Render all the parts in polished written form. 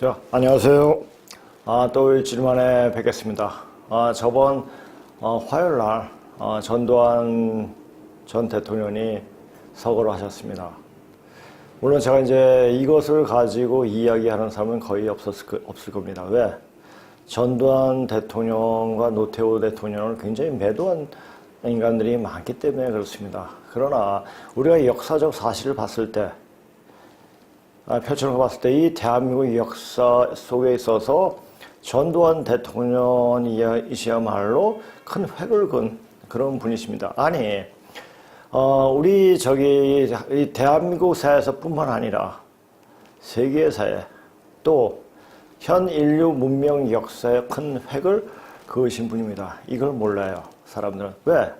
자, 안녕하세요. 또 일주일 만에 뵙겠습니다. 저번 화요일 날 전두환 전 대통령이 서거를 하셨습니다. 물론 제가 이제 이것을 가지고 이야기하는 사람은 거의 없을 겁니다. 왜? 전두환 대통령과 노태우 대통령을 굉장히 매도한 인간들이 많기 때문에 그렇습니다. 그러나 우리가 역사적 사실을 봤을 때, 펼쳐놓고 봤을 때 이 대한민국 역사 속에 있어서 전두환 대통령이시야말로 큰 획을 그은 그런 분이십니다. 아니, 우리 이 대한민국 사회에서뿐만 아니라 세계사회 또 현 인류 문명 역사에 큰 획을 그으신 분입니다. 이걸 몰라요, 사람들은. 왜?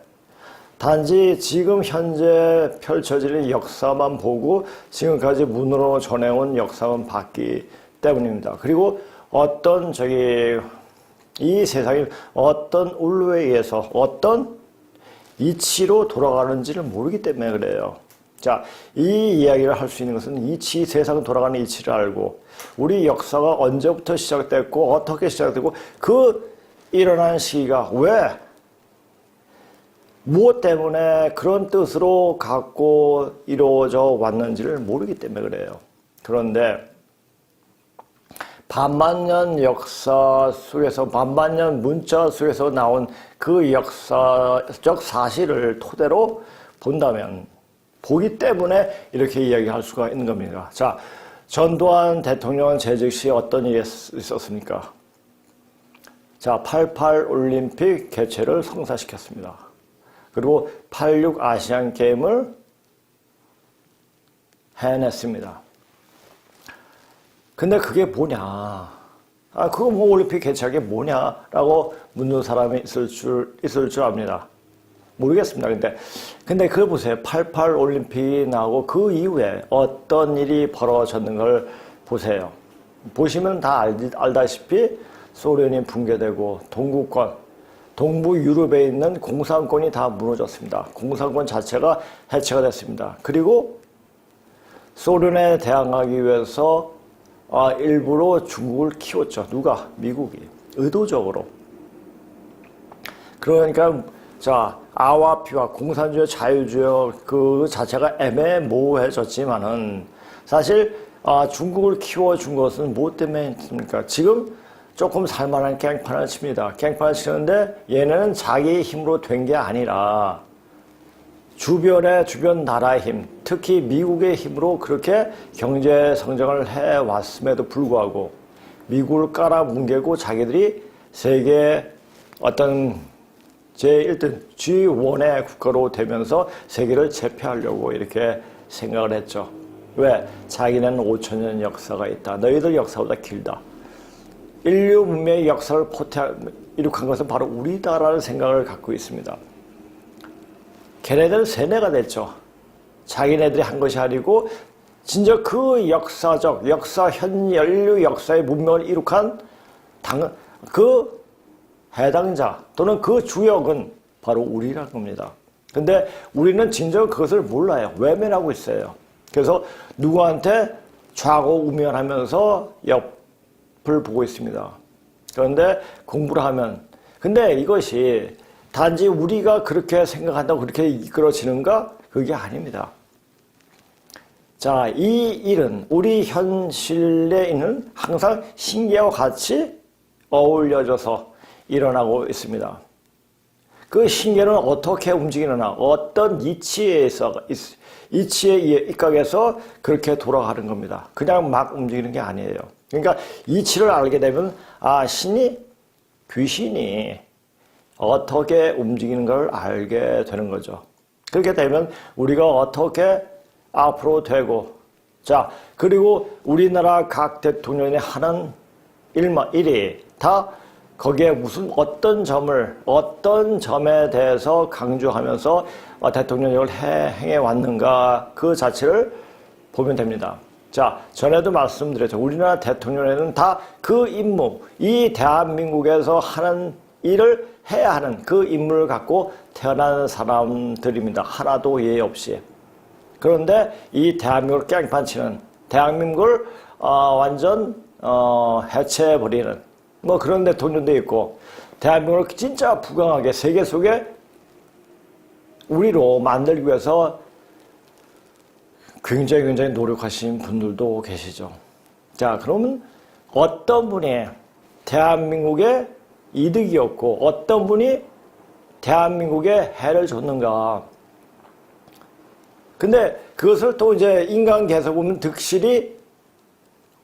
단지 지금 현재 펼쳐질 역사만 보고 지금까지 문으로 전해온 역사만 봤기 때문입니다. 그리고 이 세상이 어떤 울로에 의해서 어떤 이치로 돌아가는지를 모르기 때문에 그래요. 자, 이 이야기를 할 수 있는 것은 세상 돌아가는 이치를 알고 우리 역사가 언제부터 시작됐고 어떻게 시작됐고 그 일어난 시기가 왜 무엇 때문에 그런 뜻으로 갖고 이루어져 왔는지를 모르기 때문에 그래요. 그런데 반만년 역사 속에서 반만년 문자 속에서 나온 그 역사적 사실을 토대로 본다면 보기 때문에 이렇게 이야기할 수가 있는 겁니다. 자, 전두환 대통령은 재직 시 어떤 일이 있었습니까? 자, 88 올림픽 개최를 성사시켰습니다. 그리고 86 아시안 게임을 해냈습니다. 근데 그게 뭐냐? 그거 뭐 올림픽 개최한 게 뭐냐라고 묻는 사람이 있을 줄 압니다. 모르겠습니다. 근데 그걸 보세요. 88 올림픽이 나오고 그 이후에 어떤 일이 벌어졌는 걸 보세요. 보시면 다 알다시피 소련이 붕괴되고 동부 유럽에 있는 공산권이 다 무너졌습니다. 공산권 자체가 해체가 됐습니다. 그리고 소련에 대항하기 위해서 일부러 중국을 키웠죠. 누가? 미국이. 의도적으로. 그러니까 아와 B와 공산주의 자유주의 그 자체가 애매모호해졌지만은 사실 중국을 키워준 것은 무엇 때문에 했습니까? 지금 조금 살만한 깽판을 칩니다. 깽판을 치는데 얘는 자기 힘으로 된 게 아니라 주변 나라의 힘, 특히 미국의 힘으로 그렇게 경제 성장을 해왔음에도 불구하고 미국을 깔아뭉개고 자기들이 세계 어떤 제1등 G1의 국가로 되면서 세계를 제패하려고 이렇게 생각을 했죠. 왜? 자기네는 5천년 역사가 있다. 너희들 역사보다 길다. 인류 문명의 역사를 이룩한 것은 바로 우리다라는 생각을 갖고 있습니다. 걔네들은 세뇌가 됐죠. 자기네들이 한 것이 아니고 진짜 그 현 인류 역사의 문명을 이룩한 그 해당자 또는 그 주역은 바로 우리라는 겁니다. 근데 우리는 진정 그것을 몰라요. 외면하고 있어요. 그래서 누구한테 좌고우면하면서 옆을 보고 있습니다. 그런데 공부를 하면 근데 이것이 단지 우리가 그렇게 생각한다고 그렇게 이끌어지는가? 그게 아닙니다. 자, 이 일은 우리 현실에 있는 항상 신기하고 같이 어울려져서 일어나고 있습니다. 그 신계는 어떻게 움직이느냐, 어떤 이치에 입각해서 그렇게 돌아가는 겁니다. 그냥 막 움직이는 게 아니에요. 그러니까 이치를 알게 되면 귀신이 어떻게 움직이는 걸 알게 되는 거죠. 그렇게 되면 우리가 어떻게 앞으로 되고 그리고 우리나라 각 대통령이 하는 일이 다 거기에 어떤 점에 대해서 강조하면서 대통령직을 행해 왔는가 그 자체를 보면 됩니다. 자, 전에도 말씀드렸죠. 우리나라 대통령에는 다 그 임무, 이 대한민국에서 하는 일을 해야 하는 그 임무를 갖고 태어난 사람들입니다. 하나도 예외 없이. 그런데 이 대한민국을 깽판치는 대한민국을 완전 해체해버리는 뭐 그런 대통령도 있고, 대한민국을 진짜 부강하게 세계 속에 우리로 만들기 위해서 굉장히 노력하신 분들도 계시죠. 자, 그러면 어떤 분이 대한민국에 이득이 없고 어떤 분이 대한민국에 해를 줬는가. 근데 그것을 또 이제 인간계에서 보면 득실이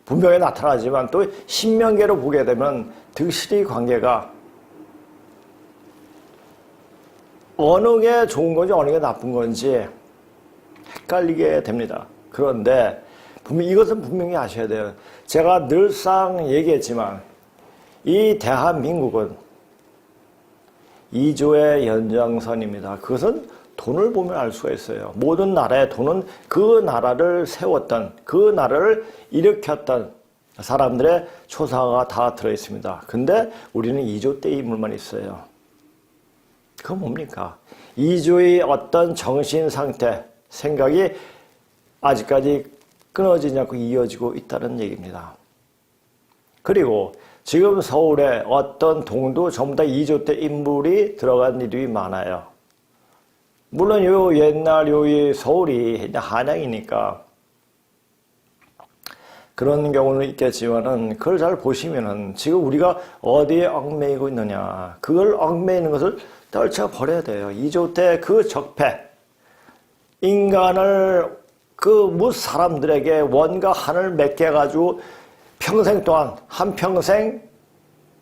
분명히 나타나지만 또 신명계로 보게 되면 득실이 관계가 어느 게 좋은 건지 어느 게 나쁜 건지 헷갈리게 됩니다. 그런데 이것은 분명히 아셔야 돼요. 제가 늘상 얘기했지만 이 대한민국은 2조의 연장선입니다. 그것은 돈을 보면 알 수가 있어요. 모든 나라의 돈은 그 나라를 세웠던, 그 나라를 일으켰던 사람들의 초사가 다 들어있습니다. 근데 우리는 2조 때 인물만 있어요. 그건 뭡니까? 2조의 어떤 정신 상태, 생각이 아직까지 끊어지지 않고 이어지고 있다는 얘기입니다. 그리고 지금 서울에 어떤 동도 전부 다 2조 때 인물이 들어간 일이 많아요. 물론 요 옛날 요 서울이 한양이니까 그런 경우는 있겠지만은 그걸 잘 보시면은 지금 우리가 어디에 얽매이고 있느냐, 그걸 얽매이는 것을 떨쳐버려야 돼요. 2조 때 그 적폐, 인간을 그 사람들에게 원과 한을 맺게 해가지고 평생 동안, 한평생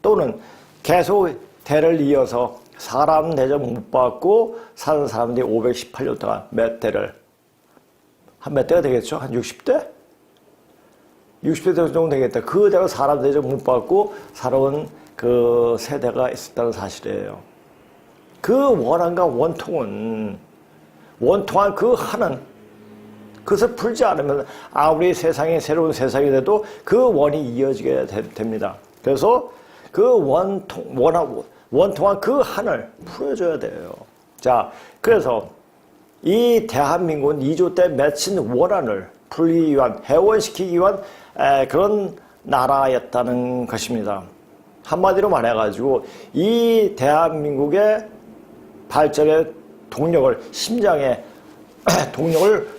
또는 계속 대를 이어서 사람 대접 못 받고 사는 사람들이 518년 동안 몇 대를, 한 몇 대가 되겠죠? 한 60대? 60대 정도 되겠다. 그대로 사람 대접 못 받고 살아온 그 세대가 있었다는 사실이에요. 그 원한과 원통은, 원통한 그 한은, 그것을 풀지 않으면 아무리 세상이 새로운 세상이 돼도 그 원이 이어지게 됩니다. 그래서 그 원통한 그 한을 풀어줘야 돼요. 자, 그래서 이 대한민국은 2조 때 맺힌 원한을 풀기 위한, 해원시키기 위한 그런 나라였다는 것입니다. 한마디로 말해가지고 이 대한민국의 발전의 동력을, 심장에 동력을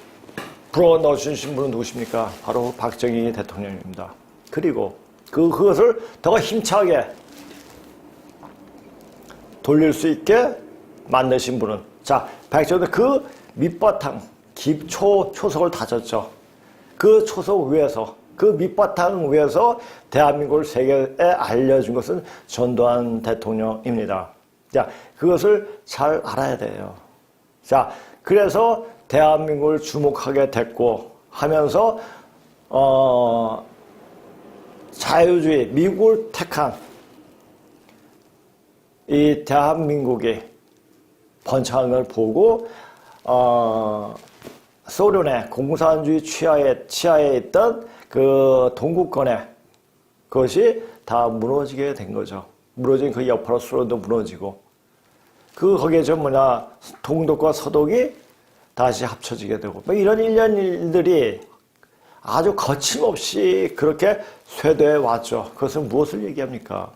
불어넣어주신 분은 누구십니까? 바로 박정희 대통령입니다. 그리고 그것을 더 힘차게 돌릴 수 있게 만드신 분은, 자, 박정희는 그 밑바탕, 초석을 다졌죠. 그 초석 위에서, 그 밑바탕 위에서 대한민국을 세계에 알려준 것은 전두환 대통령입니다. 자, 그것을 잘 알아야 돼요. 자, 그래서 대한민국을 주목하게 됐고 하면서 자유주의, 미국을 택한 이 대한민국이 번창한 걸 보고 소련의 공산주의 치하에 있던 그 동구권에 그것이 다 무너지게 된 거죠. 무너진 그 여파로 소련도 무너지고, 거기에 동독과 서독이 다시 합쳐지게 되고, 뭐 이런 일들이 아주 거침없이 그렇게 쇄도해 왔죠. 그것은 무엇을 얘기합니까?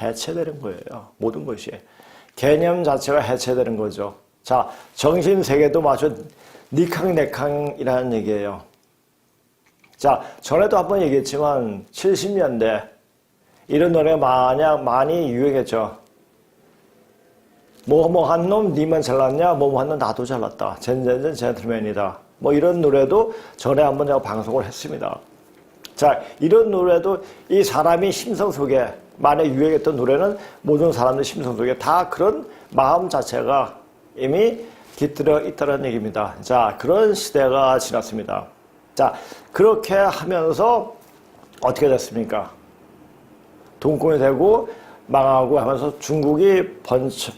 해체되는 거예요. 모든 것이. 개념 자체가 해체되는 거죠. 자, 정신세계도 마치 니캉네캉이라는 얘기예요. 자, 전에도 한번 얘기했지만 70년대 이런 노래 많이 유행했죠. 뭐한 놈 니만 잘났냐, 뭐한 놈 나도 잘났다, 젠젠젠 젠틀맨이다, 뭐 이런 노래도 전에 한번 제가 방송을 했습니다. 자, 이런 노래도 이 사람이 심성 속에 만에 유행했던 노래는 모든 사람들 심성 속에 다 그런 마음 자체가 이미 깃들어 있다는 얘기입니다. 자, 그런 시대가 지났습니다. 자, 그렇게 하면서 어떻게 됐습니까? 동공이 되고 망하고 하면서 중국이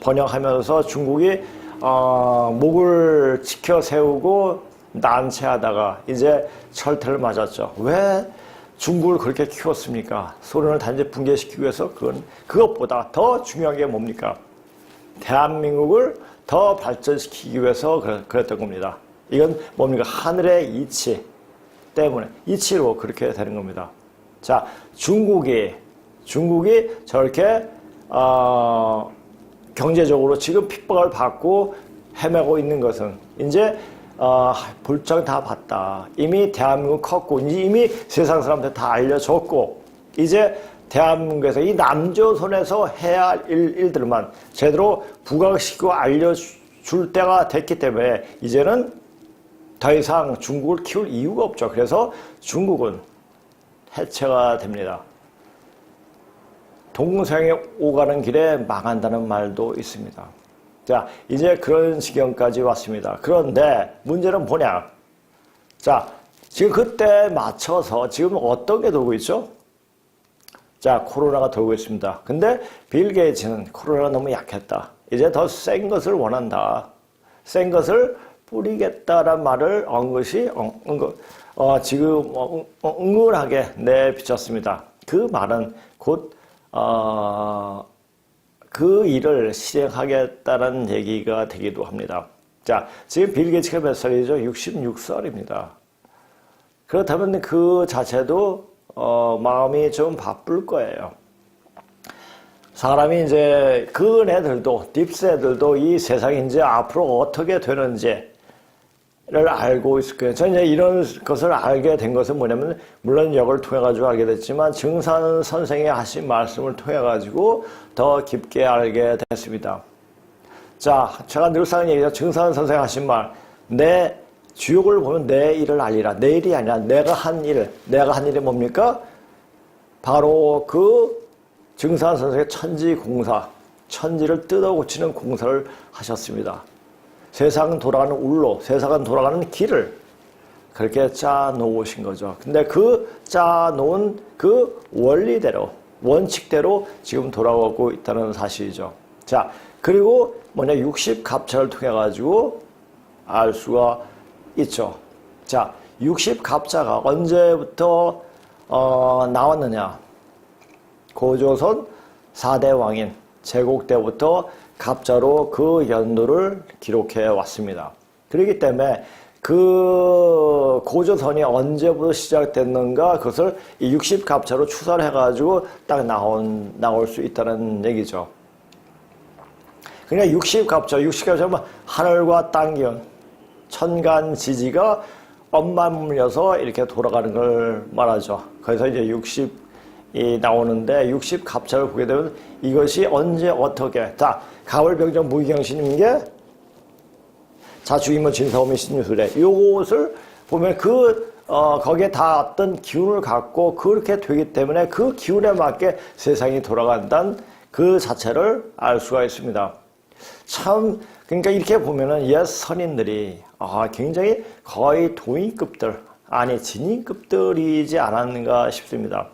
번영하면서 중국이 목을 지켜 세우고 난체하다가 이제 철퇴를 맞았죠. 왜 중국을 그렇게 키웠습니까? 소련을 단지 붕괴시키기 위해서 그것보다 더 중요한 게 뭡니까? 대한민국을 더 발전시키기 위해서 그랬던 겁니다. 이건 뭡니까? 하늘의 이치. 때문에 이치로 그렇게 되는 겁니다. 자, 중국이 저렇게 경제적으로 지금 핍박을 받고 헤매고 있는 것은 이제 볼장 다 봤다. 이미 대한민국 컸고 이미 세상 사람들 다 알려줬고 이제 대한민국에서 이 남조선에서 해야 할 일들만 제대로 부각시키고 알려줄 때가 됐기 때문에 이제는 더 이상 중국을 키울 이유가 없죠. 그래서 중국은 해체가 됩니다. 동생이 오가는 길에 망한다는 말도 있습니다. 자, 이제 그런 지경까지 왔습니다. 그런데 문제는 뭐냐? 자, 지금 그때 맞춰서 지금 어떤 게 돌고 있죠? 자, 코로나가 돌고 있습니다. 근데 빌 게이츠는 코로나가 너무 약했다. 이제 더 센 것을 원한다. 센 것을 뿌리겠다란 말을 지금 은근하게 내비쳤습니다. 그 말은 곧 그 일을 실행하겠다는 얘기가 되기도 합니다. 자, 지금 빌 게이츠가 몇 살이죠? 66살입니다. 그렇다면 그 자체도 마음이 좀 바쁠 거예요. 사람이 이제 그 애들도 딥스애들도 이 세상이 이제 앞으로 어떻게 되는지를 알고 있을 거예요. 저는 이제 이런 것을 알게 된 것은 뭐냐면 물론 역을 통해 가지고 알게 됐지만 증산 선생이 하신 말씀을 통해 가지고 더 깊게 알게 됐습니다. 자, 제가 늘상 얘기하죠. 증산 선생 하신 말, 내 주역을 보면 내 일을 알리라. 내 일이 아니라 내가 한 일이 뭡니까? 바로 그 증산 선생의 천지 공사, 천지를 뜯어 고치는 공사를 하셨습니다. 세상은 돌아가는 울로, 세상은 돌아가는 길을 그렇게 짜 놓으신 거죠. 근데 그 짜 놓은 그 원리대로, 원칙대로 지금 돌아가고 있다는 사실이죠. 자, 그리고 뭐냐, 60갑차를 통해 가지고 알 수가 있죠. 자, 60갑자가 언제부터 나왔느냐? 고조선 4대 왕인 제국 때부터 갑자로 그 연도를 기록해 왔습니다. 그렇기 때문에 그 고조선이 언제부터 시작됐는가 그것을 이 60갑자로 추산을 해가지고 딱 나올 수 있다는 얘기죠. 그러니까 60갑자면 하늘과 땅 기운, 천간 지지가 엇맞물려서 이렇게 돌아가는 걸 말하죠. 그래서 이제 60이 나오는데 60갑자를 보게 되면 이것이 언제 어떻게 자, 가을병정 무기경신인 게 자축인문 진사오미 신유술에 요것을 보면 거기에 다 어떤 기운을 갖고 그렇게 되기 때문에 그 기운에 맞게 세상이 돌아간다는 그 자체를 알 수가 있습니다. 참, 그러니까 이렇게 보면은 옛 선인들이 굉장히 거의 도인급들, 아니 진인급들이지 않았는가 싶습니다.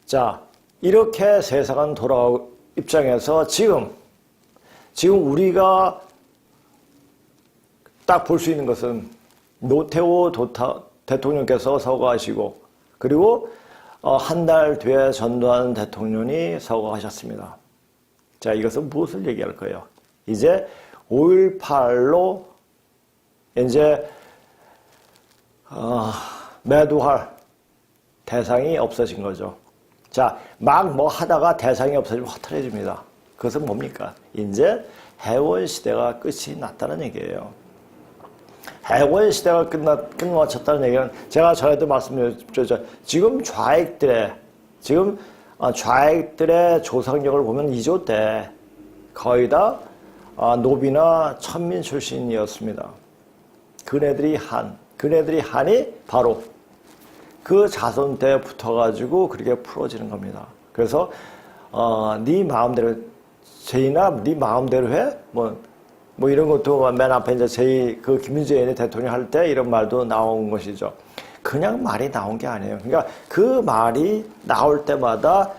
자, 이렇게 세상은 돌아가고 입장에서 지금 우리가 딱 볼 수 있는 것은 노태우 대통령께서 서거하시고 그리고 한 달 뒤에 전두환 대통령이 서거하셨습니다. 자, 이것은 무엇을 얘기할 거예요? 이제 5.18로 이제 매도할 대상이 없어진 거죠. 자, 막 뭐 하다가 대상이 없어지면 허탈해집니다. 그것은 뭡니까? 이제 해원 시대가 끝이 났다는 얘기예요. 해원 시대가 끝마쳤다는 얘기는 제가 전에도 말씀드렸죠. 지금 좌익들의 조상력을 보면 2조 때 거의 다 노비나 천민 출신이었습니다. 그네들이 한이 바로 그 자손 때 붙어가지고 그렇게 풀어지는 겁니다. 그래서 네 마음대로 제이나 네 마음대로 해? 뭐 이런 것도 맨 앞에 이제 그 김유재인이 대통령 할 때 이런 말도 나온 것이죠. 그냥 말이 나온 게 아니에요. 그러니까 그 말이 나올 때마다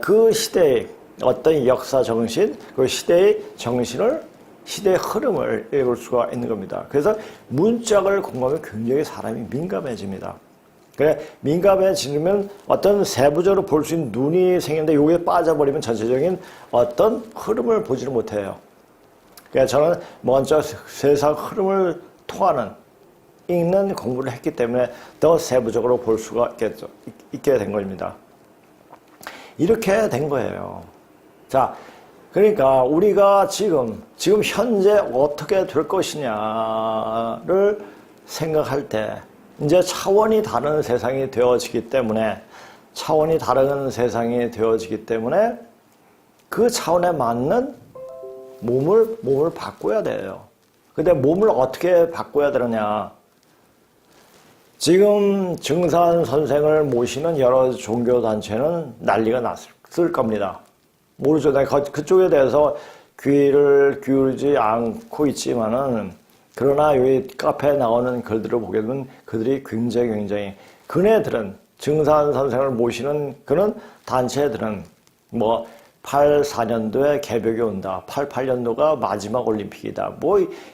그 시대의 어떤 역사 정신, 그 시대의 정신을 시대의 흐름을 읽을 수가 있는 겁니다. 그래서 문짝을 공부하면 굉장히 사람이 민감해집니다. 그래, 민감해지면 어떤 세부적으로 볼 수 있는 눈이 생기는데 여기에 빠져버리면 전체적인 어떤 흐름을 보지를 못해요. 그래서 저는 먼저 세상 흐름을 통하는 있는 공부를 했기 때문에 더 세부적으로 볼 수가 있게 된 겁니다. 이렇게 된 거예요. 자, 그러니까 우리가 지금 현재 어떻게 될 것이냐를 생각할 때 이제 차원이 다른 세상이 되어지기 때문에 그 차원에 맞는 몸을 바꿔야 돼요. 근데 몸을 어떻게 바꿔야 되느냐? 지금 증산 선생을 모시는 여러 종교단체는 난리가 났을 겁니다. 모르죠. 내가 그쪽에 대해서 귀를 기울이지 않고 있지만은, 그러나 여기 카페에 나오는 글들을 보게 되면 그들이 굉장히, 그네들은, 증산 선생을 모시는 그런 단체들은 84년도에 개벽이 온다. 88년도가 마지막 올림픽이다.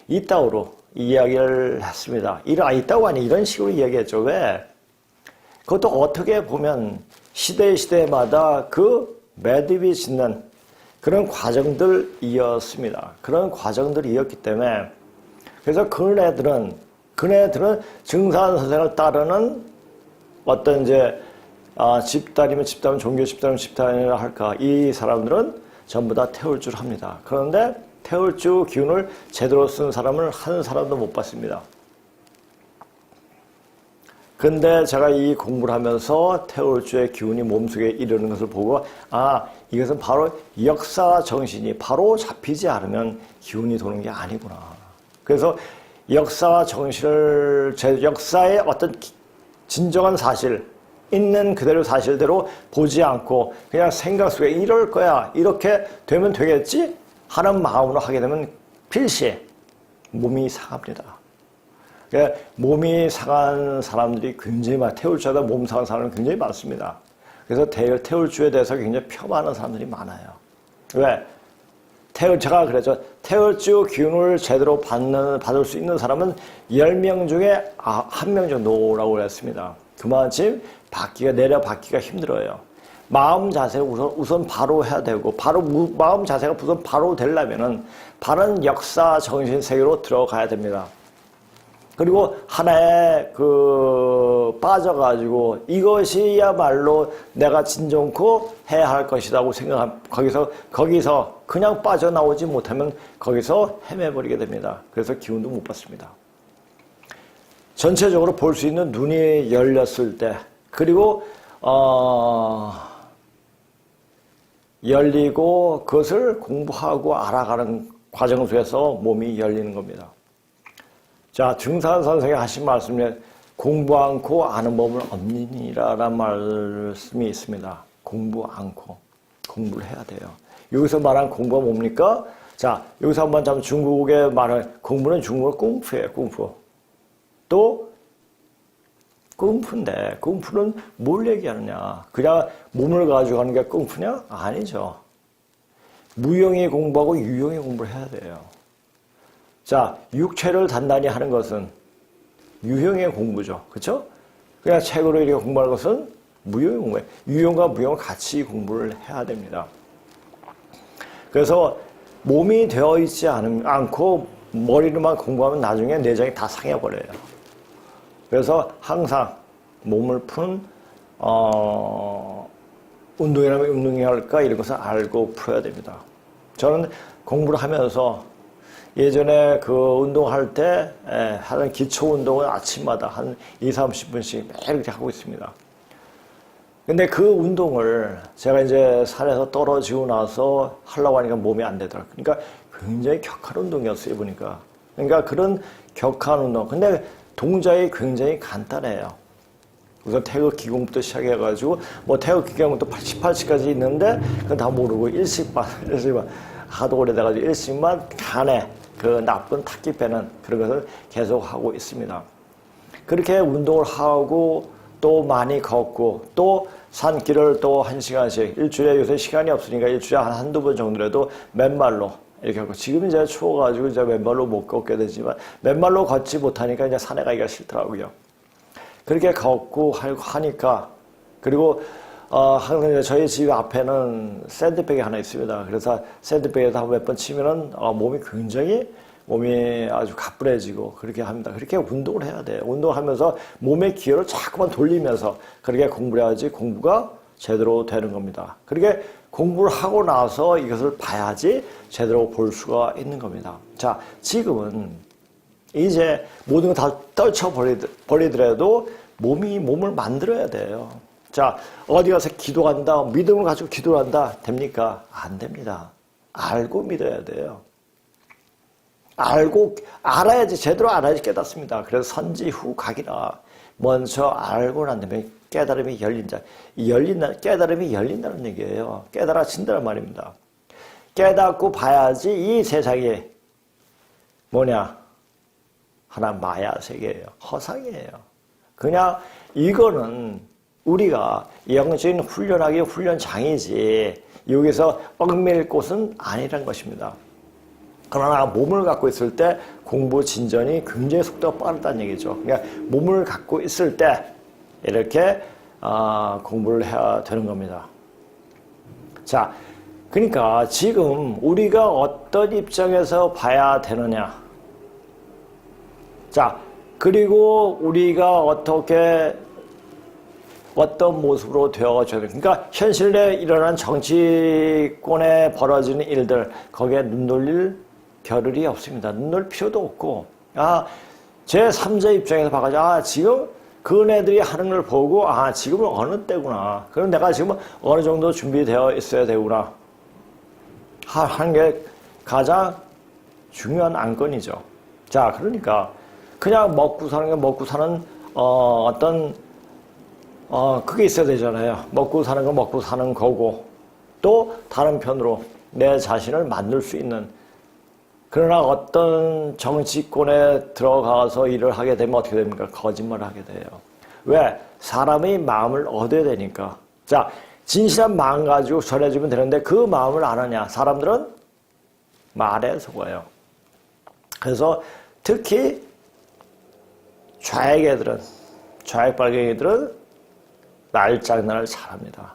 이따구로 이야기를 했습니다. 이따고 아니 이런 식으로 이야기했죠. 왜? 그것도 어떻게 보면 시대마다 그 매듭이 짓는 그런 과정들이었습니다. 그런 과정들이었기 때문에 그래서 그네들은 증산 선생을 따르는 어떤 이제 집단이면 집단, 종교 집단이면 집단이라 할까, 이 사람들은 전부 다 태울줄 합니다. 그런데 태울주 기운을 제대로 쓴 사람을 한 사람도 못 봤습니다. 근데 제가 이 공부를 하면서 태울주의 기운이 몸속에 이르는 것을 보고, 이것은 바로 역사 정신이 바로 잡히지 않으면 기운이 도는 게 아니구나. 그래서 역사 정신을, 역사의 어떤 진정한 사실, 있는 그대로 사실대로 보지 않고 그냥 생각 속에 이럴 거야, 이렇게 되면 되겠지 하는 마음으로 하게 되면 필시 몸이 상합니다. 그러니까 몸이 상한 사람들이 굉장히 태울주하다 몸 상한 사람은 굉장히 많습니다. 그래서 태울주에 대해서 굉장히 폄하하는 사람들이 많아요. 왜? 제가 그랬죠. 태울주 기운을 제대로 받을 수 있는 사람은 10명 중에 1명 정도라고 그랬습니다. 그만큼 내려받기가 힘들어요. 마음 자세를 우선 바로 해야 되고, 마음 자세가 우선 바로 되려면은 바른 역사 정신 세계로 들어가야 됩니다. 그리고 하나에 빠져가지고 이것이야말로 내가 진정코 해야 할 것이라고 거기서 그냥 빠져나오지 못하면 거기서 헤매버리게 됩니다. 그래서 기운도 못 받습니다. 전체적으로 볼 수 있는 눈이 열렸을 때, 그리고 열리고 그것을 공부하고 알아가는 과정 속에서 몸이 열리는 겁니다. 자, 증산 선생이 하신 말씀 중에 공부 않고 아는 법은 없느니라라는 말씀이 있습니다. 공부 않고 공부를 해야 돼요. 여기서 말한 공부가 뭡니까? 자, 여기서 한번 참 중국의 말은 공부는 중국어 꿍푸예요. 꿍푸. 또 꿍푸인데 꿍푸는 뭘 얘기하느냐? 그냥 몸을 가지고 하는 게 꿍푸냐? 아니죠. 무용의 공부하고 유용의 공부를 해야 돼요. 자, 육체를 단단히 하는 것은 유형의 공부죠. 그렇죠? 그냥 책으로 이렇게 공부하는 것은 무용의 공부예요. 유형과 무용을 같이 공부를 해야 됩니다. 그래서 몸이 되어 있지 않고 머리로만 공부하면 나중에 내장이 다 상해버려요. 그래서 항상 몸을 푸는 운동이라면 운동이 할까 이런 것을 알고 풀어야 됩니다. 저는 공부를 하면서 예전에 운동할 때 하는 기초 운동을 아침마다 한 20-30분씩 매일 이렇게 하고 있습니다. 근데 그 운동을 제가 이제 산에서 떨어지고 나서 하려고 하니까 몸이 안 되더라고요. 그러니까 굉장히 격한 운동이었어요, 보니까. 그러니까 그런 격한 운동. 근데 동작이 굉장히 간단해요. 우선 태극 기공부터 시작해가지고, 태극 기공부터 18치까지 있는데, 그건 다 모르고, 일식만, 하도 오래돼가지고, 일식만 간에 나쁜 탁기 빼는 그런 것을 계속 하고 있습니다. 그렇게 운동을 하고, 또 많이 걷고, 또 산길을 또 1시간씩, 일주일에 요새 시간이 없으니까 일주일에 한두 번 정도라도 맨발로, 이렇게 하고, 지금 이제 추워가지고 이제 맨발로 못 걷게 되지만, 맨발로 걷지 못하니까 이제 산에 가기가 싫더라고요. 그렇게 걷고 하니까, 그리고, 항상 이제 저희 집 앞에는 샌드백이 하나 있습니다. 그래서 샌드백에서 몇 번 치면은, 몸이 굉장히 몸이 아주 가뿐해지고 그렇게 합니다. 그렇게 운동을 해야 돼요. 운동하면서 몸의 기혈을 자꾸만 돌리면서 그렇게 공부를 해야지 공부가 제대로 되는 겁니다. 그렇게 공부를 하고 나서 이것을 봐야지 제대로 볼 수가 있는 겁니다. 자, 지금은 이제 모든 거 다 떨쳐버리더라도 몸을 만들어야 돼요. 자, 어디 가서 기도한다, 믿음을 가지고 기도를 한다, 됩니까? 안 됩니다. 알고 믿어야 돼요. 알아야지, 제대로 알아야지 깨닫습니다. 그래서 선지 후 각이라. 먼저 알고 난 다음에 깨달음이 열린다. 깨달음이 열린다는 얘기예요. 깨달아진다는 말입니다. 깨닫고 봐야지 이 세상이 뭐냐? 하나 마야 세계예요. 허상이에요. 그냥 이거는 우리가 영적인 훈련하기 훈련장이지 여기서 얽매일 곳은 아니란 것입니다. 그러나 몸을 갖고 있을 때 공부 진전이 굉장히 속도가 빠르다는 얘기죠. 그러니까 몸을 갖고 있을 때 이렇게 공부를 해야 되는 겁니다. 자, 그러니까 지금 우리가 어떤 입장에서 봐야 되느냐. 자, 그리고 우리가 어떤 모습으로 되어줘야 돼. 그러니까 현실에 일어난 정치권에 벌어지는 일들, 거기에 눈 돌릴 겨를이 없습니다. 눈 돌릴 필요도 없고, 제 3자 입장에서 봐가지고, 지금 그네들이 하는 걸 보고, 지금은 어느 때구나. 그럼 내가 지금 어느 정도 준비되어 있어야 되구나. 하는 게 가장 중요한 안건이죠. 자, 그러니까, 그냥 먹고 사는 그게 있어야 되잖아요. 먹고 사는 건 먹고 사는 거고, 또 다른 편으로 내 자신을 만들 수 있는. 그러나 어떤 정치권에 들어가서 일을 하게 되면 어떻게 됩니까? 거짓말을 하게 돼요. 왜? 사람의 마음을 얻어야 되니까. 자, 진실한 마음 가지고 전해주면 되는데 그 마음을 안 하냐? 사람들은 말에 속아요. 그래서 특히 좌익 빨갱이들은 말장난을 잘합니다.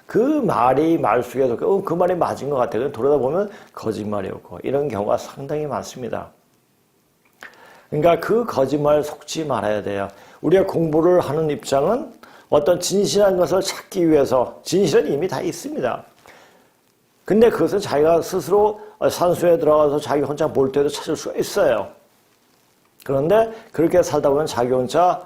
그 말이 말 속에서 그 말이 맞은 것 같아요. 돌아다 보면 거짓말이었고 이런 경우가 상당히 많습니다. 그러니까 그 거짓말 속지 말아야 돼요. 우리가 공부를 하는 입장은 어떤 진실한 것을 찾기 위해서 진실은 이미 다 있습니다. 근데 그것은 자기가 스스로 산수에 들어가서 자기 혼자 볼 때도 찾을 수가 있어요. 그런데 그렇게 살다 보면 자기 혼자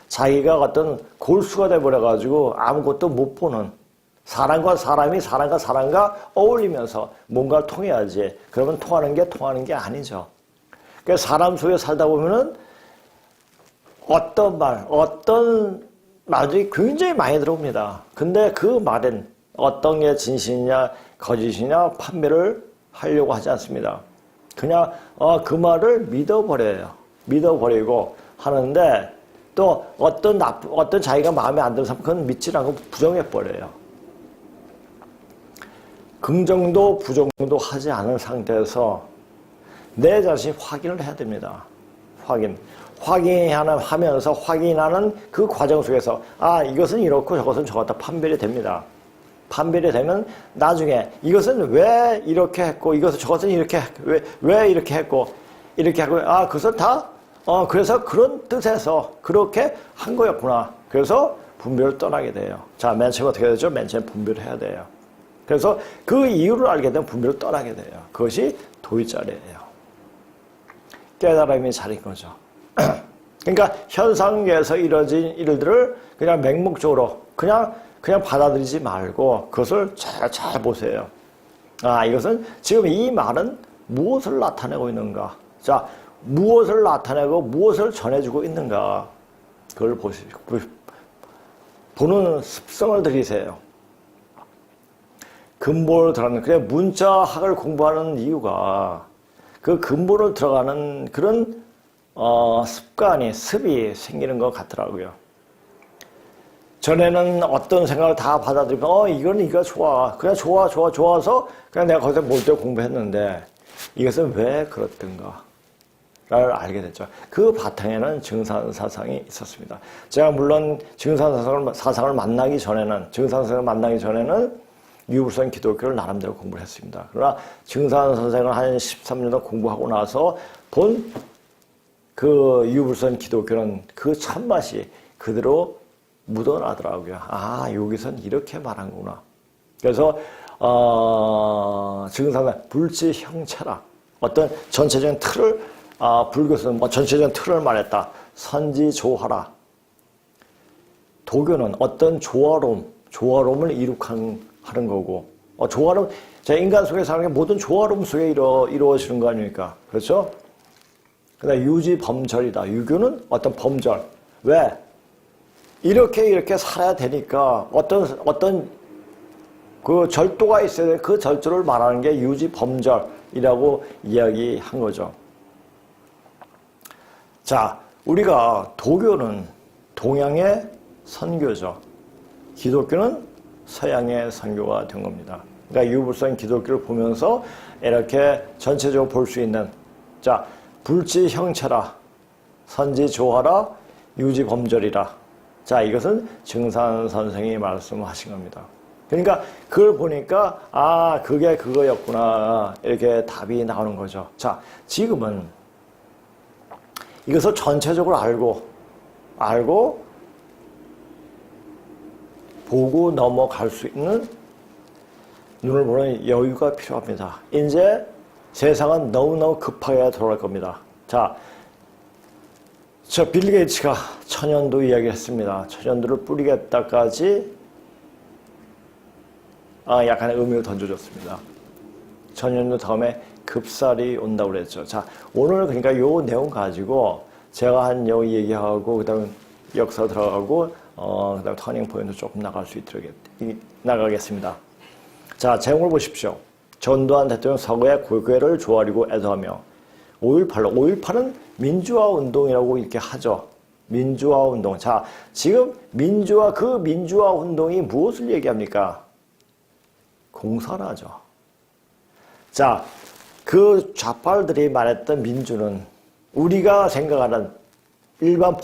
자기가 어떤 골수가 돼버려가지고 아무것도 못 보는 사람과 사람과 어울리면서 뭔가를 통해야지. 그러면 통하는 게 아니죠. 그러니까 사람 속에 살다 보면은 어떤 말들이 굉장히 많이 들어옵니다. 근데 그 말은 어떤 게 진실이냐, 거짓이냐 판별을 하려고 하지 않습니다. 그냥 그 말을 믿어버리고 하는데 또 어떤 자기가 마음에 안 드는 사람 그건 믿지 않고 부정해버려요. 긍정도 부정도 하지 않은 상태에서 내 자신이 확인을 해야 됩니다. 하면서 확인하는 그 과정 속에서 이것은 이렇고 저것은 저렇다 판별이 됩니다. 판별이 되면 나중에 이것은 왜 이렇게 했고 이것은 저것은 이렇게 왜 이렇게 했고 이렇게 하고 그것은 다 그래서 그런 뜻에서 그렇게 한 거였구나. 그래서 분별을 떠나게 돼요. 자, 맨 처음 어떻게 되죠? 맨 처음 분별을 해야 돼요. 그래서 그 이유를 알게 되면 분별을 떠나게 돼요. 그것이 도의자리예요. 깨달음이 자리인 거죠. 그러니까 현상에서 이루어진 일들을 그냥 맹목적으로 그냥 받아들이지 말고 그것을 잘 보세요. 이것은 지금 이 말은 무엇을 나타내고 있는가? 자, 무엇을 나타내고 무엇을 전해주고 있는가? 그걸 보는 습성을 들이세요. 근본을 들어가는, 그래, 문자학을 공부하는 이유가 그 근본을 들어가는 그런, 습이 생기는 것 같더라고요. 전에는 어떤 생각을 다 받아들이면, 이거 좋아. 그냥 좋아서 그냥 내가 거기서 몰두해 공부했는데, 이것은 왜 그렇던가? 를 알게 됐죠. 그 바탕에는 증산사상이 있었습니다. 제가 물론 증산사상을 만나기 전에는 유불선 기독교를 나름대로 공부를 했습니다. 그러나 증산 선생을 한 13년 공부하고 나서 본 그 유불선 기독교는 그 참맛이 그대로 묻어나더라고요. 아, 여기선 이렇게 말한구나. 그래서 증산은 불지 형체라. 어떤 전체적인 틀을 불교에서는 전체적인 틀을 말했다. 선지조화라. 도교는 어떤 조화로움을 이룩하는 거고, 조화로움, 인간 속에 사는 게 모든 조화로움 속에 이루어지는 거 아닙니까? 그렇죠? 그다음 유지범절이다. 유교는 어떤 범절. 왜? 이렇게 살아야 되니까 어떤 그 절도가 있어야 돼. 그 절도를 말하는 게 유지범절이라고 이야기한 거죠. 자, 우리가 도교는 동양의 선교죠. 기독교는 서양의 선교가 된 겁니다. 그러니까 유불선 기독교를 보면서 이렇게 전체적으로 볼 수 있는, 자, 불지 형체라, 선지 조화라, 유지 범절이라. 자, 이것은 증산 선생이 말씀하신 겁니다. 그러니까 그걸 보니까 그게 그거였구나, 이렇게 답이 나오는 거죠. 자, 지금은 이것을 전체적으로 알고 보고 넘어갈 수 있는 눈을 보는 여유가 필요합니다. 이제 세상은 너무너무 급하게 돌아갈 겁니다. 자, 빌 게이츠가 천연두 이야기했습니다. 천연두를 뿌리겠다까지 약간의 의미를 던져줬습니다. 천연두 다음에 급살이 온다고 그랬죠. 자, 오늘 그러니까 요 내용 가지고 제가 한 요 얘기하고 그다음에 역사 들어가고 그다음에 터닝 포인트 조금 나가겠습니다. 자, 제목을 보십시오. 전두환 대통령 서거에 고교회를 조아리고 애도하며 5.18은 민주화 운동이라고 이렇게 하죠. 민주화 운동. 자, 지금 그 민주화 운동이 무엇을 얘기합니까? 공산화죠. 자, 그 좌파들이 말했던 민주는 우리가 생각하는 일반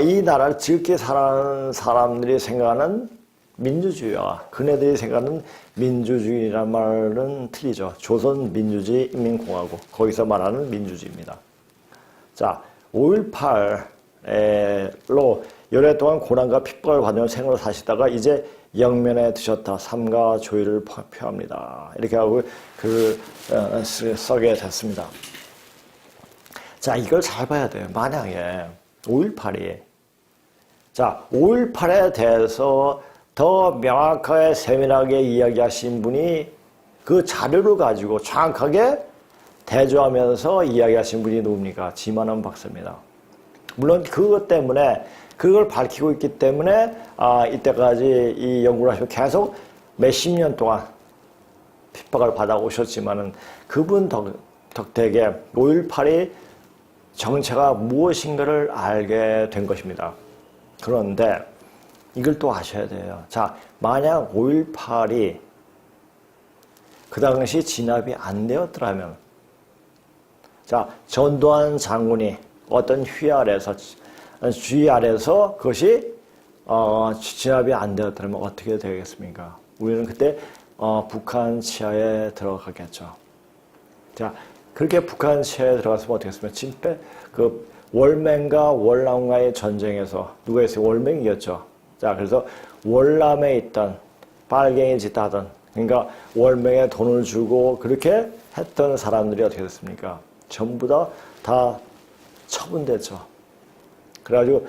이 나라를 즐겁게 살아가는 사람들이 생각하는 민주주의와 그네들이 생각하는 민주주의란 말은 틀리죠. 조선민주주의 인민공화국, 거기서 말하는 민주주의입니다. 자, 5.18로 여러 동안 고난과 핍박을 받으며 생을 사시다가 이제 영면에 드셨다. 삼가 조의를 표합니다. 이렇게 하고 써게 됐습니다. 자, 이걸 잘 봐야 돼요. 만약에 5.18에 대해서 더 명확하게 세밀하게 이야기하신 분이 그 자료를 가지고 정확하게 대조하면서 이야기하신 분이 누굽니까? 지만원 박사입니다. 물론 그것 때문에 그걸 밝히고 있기 때문에 이때까지 이 연구를 하시고 계속 몇십 년 동안 핍박을 받아오셨지만은 그분 덕택에 5.18이 정체가 무엇인가를 알게 된 것입니다. 그런데 이걸 또 아셔야 돼요. 자, 만약 5.18이 그 당시 진압이 안 되었더라면, 자, 전두환 장군이 어떤 주의 아래서 그것이 진압이 안 되었더라면 어떻게 되겠습니까? 우리는 그때 북한 치하에 들어가겠죠. 자, 그렇게 북한 치하에 들어갔으면 어떻게 했습니까? 그 월맹과 월남과의 전쟁에서 누가 있어요? 월맹이었죠. 자, 그래서 월남에 있던 빨갱이 짓 하던, 그러니까 월맹에 돈을 주고 그렇게 했던 사람들이 어떻게 됐습니까? 전부 다 처분됐죠. 그래가지고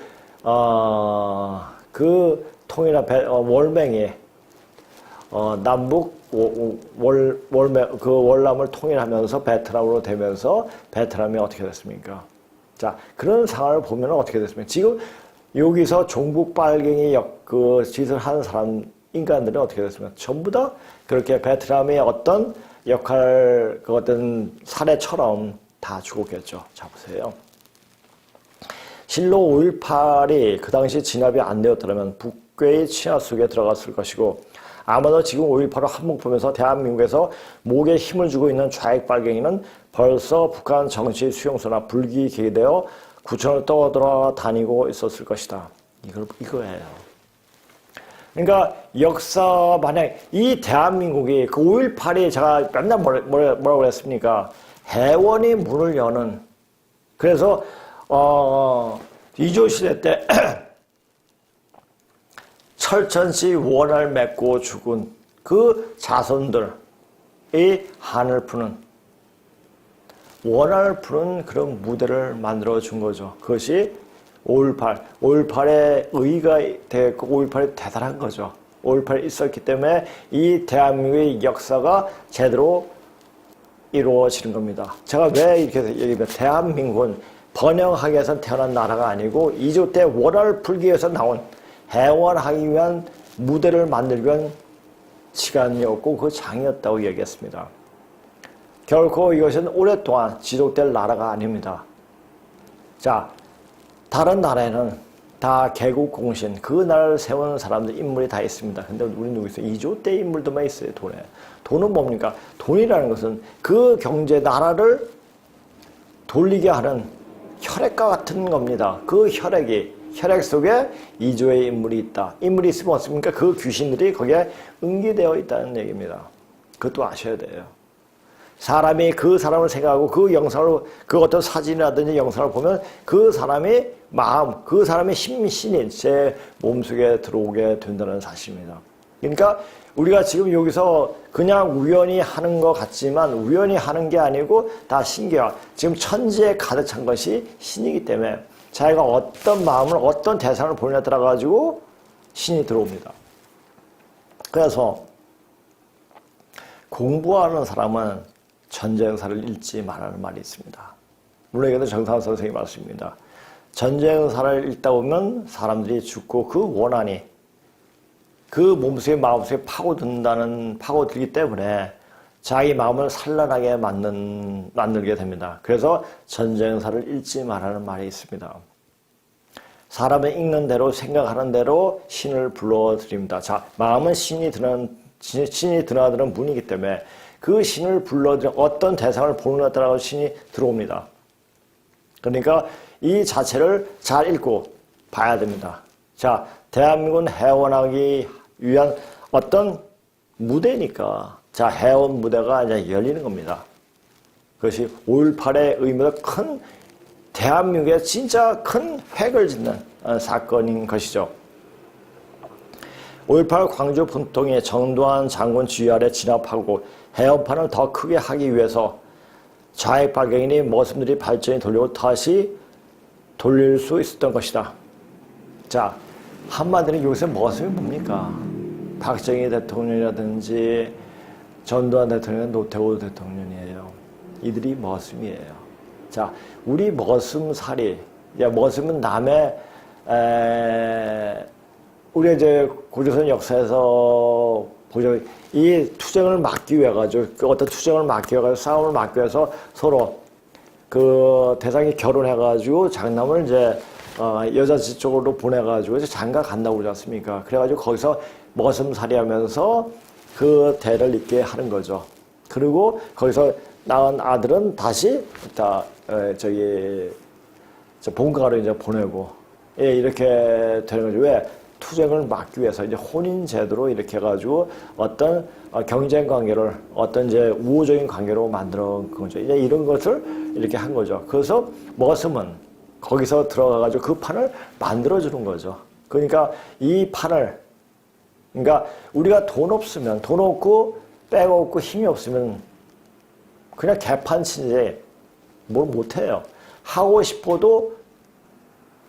그 통일한 월맹이 남북 월남을 통일하면서 베트남으로 되면서 베트남이 어떻게 됐습니까? 자, 그런 상황을 보면 어떻게 됐습니까? 지금 여기서 종북 빨갱이 그 짓을 하는 인간들은 어떻게 됐습니까? 전부 다 그렇게 베트남의 어떤 역할, 그 어떤 사례처럼 다 죽었겠죠. 자, 보세요. 실로 5.18이 그 당시 진압이 안 되었더라면 북괴의 치하 속에 들어갔을 것이고, 아마도 지금 5.18을 한몫 보면서 대한민국에서 목에 힘을 주고 있는 좌익 빨갱이는 벌써 북한 정치 수용소나 불기 계기되어 구천을 떠돌아다니고 있었을 것이다. 이거예요. 그러니까 역사 만약 이 대한민국이 그 5.18이 제가 맨날 뭐라고 그랬습니까? 해원이 문을 여는 그래서 이조 시대 때 철천시 원을 맺고 죽은 그 자손들이 한을 푸는 원한을 푸는 그런 무대를 만들어 준 거죠. 그것이 5.18, 5.18의 의의가 되었고 5.18이 대단한 거죠. 5.18이 있었기 때문에 이 대한민국의 역사가 제대로 이루어지는 겁니다. 제가 왜 이렇게 얘기하면 대한민국은 번영하기 위해서 태어난 나라가 아니고 2조 때 원한을 풀기 위해서 나온 해원하기 위한 무대를 만들기 위한 시간이었고 그 장이었다고 얘기했습니다. 결코 이것은 오랫동안 지속될 나라가 아닙니다. 자, 다른 나라에는 다 개국 공신, 그 나라를 세우는 사람들, 인물이 다 있습니다. 근데 우리 누구 있어요? 2조 때 인물들만 있어요, 돈에. 돈은 뭡니까? 돈이라는 것은 그 경제, 나라를 돌리게 하는 혈액과 같은 겁니다. 그 혈액 속에 2조의 인물이 있다. 인물이 있으면 어떻습니까? 그 귀신들이 거기에 응기되어 있다는 얘기입니다. 그것도 아셔야 돼요. 사람이 그 사람을 생각하고 그 영상을, 그 어떤 사진이라든지 영상을 보면 그 사람의 마음, 그 사람의 신이 제 몸속에 들어오게 된다는 사실입니다. 그러니까 우리가 지금 여기서 그냥 우연히 하는 것 같지만 우연히 하는 게 아니고 다 신기해요. 지금 천지에 가득 찬 것이 신이기 때문에 자기가 어떤 마음을 어떤 대상을 보느냐에 따라 가지고 신이 들어옵니다. 그래서 공부하는 사람은 전쟁사를 읽지 말라는 말이 있습니다. 물론 이것도 정상훈 선생님의 말씀입니다. 전쟁사를 읽다 보면 사람들이 죽고 그 원한이 그 몸속에 마음속에 파고들기 때문에 자기 마음을 산란하게 만들게 됩니다. 그래서 전쟁사를 읽지 말라는 말이 있습니다. 사람은 읽는 대로 생각하는 대로 신을 불러드립니다. 자, 마음은 신이 드나드는 문이기 때문에 그 신을 불러들여 어떤 대상을 보느냐에 따라 신이 들어옵니다. 그러니까 이 자체를 잘 읽고 봐야 됩니다. 자, 대한민국은 해원하기 위한 어떤 무대니까 자, 해원 무대가 이제 열리는 겁니다. 그것이 5.18의 의미가 큰 대한민국에 진짜 큰 획을 짓는 사건인 것이죠. 5.18 광주 분통이 정두환 장군 지휘 아래 진압하고 해원판을 더 크게 하기 위해서 좌익 박영인이 머슴들이 발전이 돌리고 다시 돌릴 수 있었던 것이다. 자, 한마디로 여기서 머슴이 뭡니까? 박정희 대통령이라든지 전두환 대통령, 노태우 대통령이에요. 이들이 머슴이에요. 자, 우리 머슴살이, 머슴은 남의 우리 이제 고조선 역사에서 보죠. 이 투쟁을 막기 위해 가지고 어떤 투쟁을 막기 위해 가지고 싸움을 막기 위해서 서로 그 대상이 결혼해 가지고 장남을 이제 여자 집 쪽으로 보내 가지고 이제 장가 간다고 그러지 않습니까? 그래 가지고 거기서 머슴살이 하면서 그 대를 잇게 하는 거죠. 그리고 거기서 낳은 아들은 다시 다 본가로 이제 보내고 이렇게 되는 거죠. 왜? 투쟁을 막기 위해서 이제 혼인 제도로 이렇게 해가지고 어떤 경쟁 관계를 어떤 이제 우호적인 관계로 만들어 거죠. 이제 이런 것을 이렇게 한 거죠. 그래서 머슴은 거기서 들어가가지고 그 판을 만들어주는 거죠. 그러니까 이 판을, 그러니까 우리가 돈 없으면, 돈 없고 백 없고 힘이 없으면 그냥 개판치지 뭘 못해요. 하고 싶어도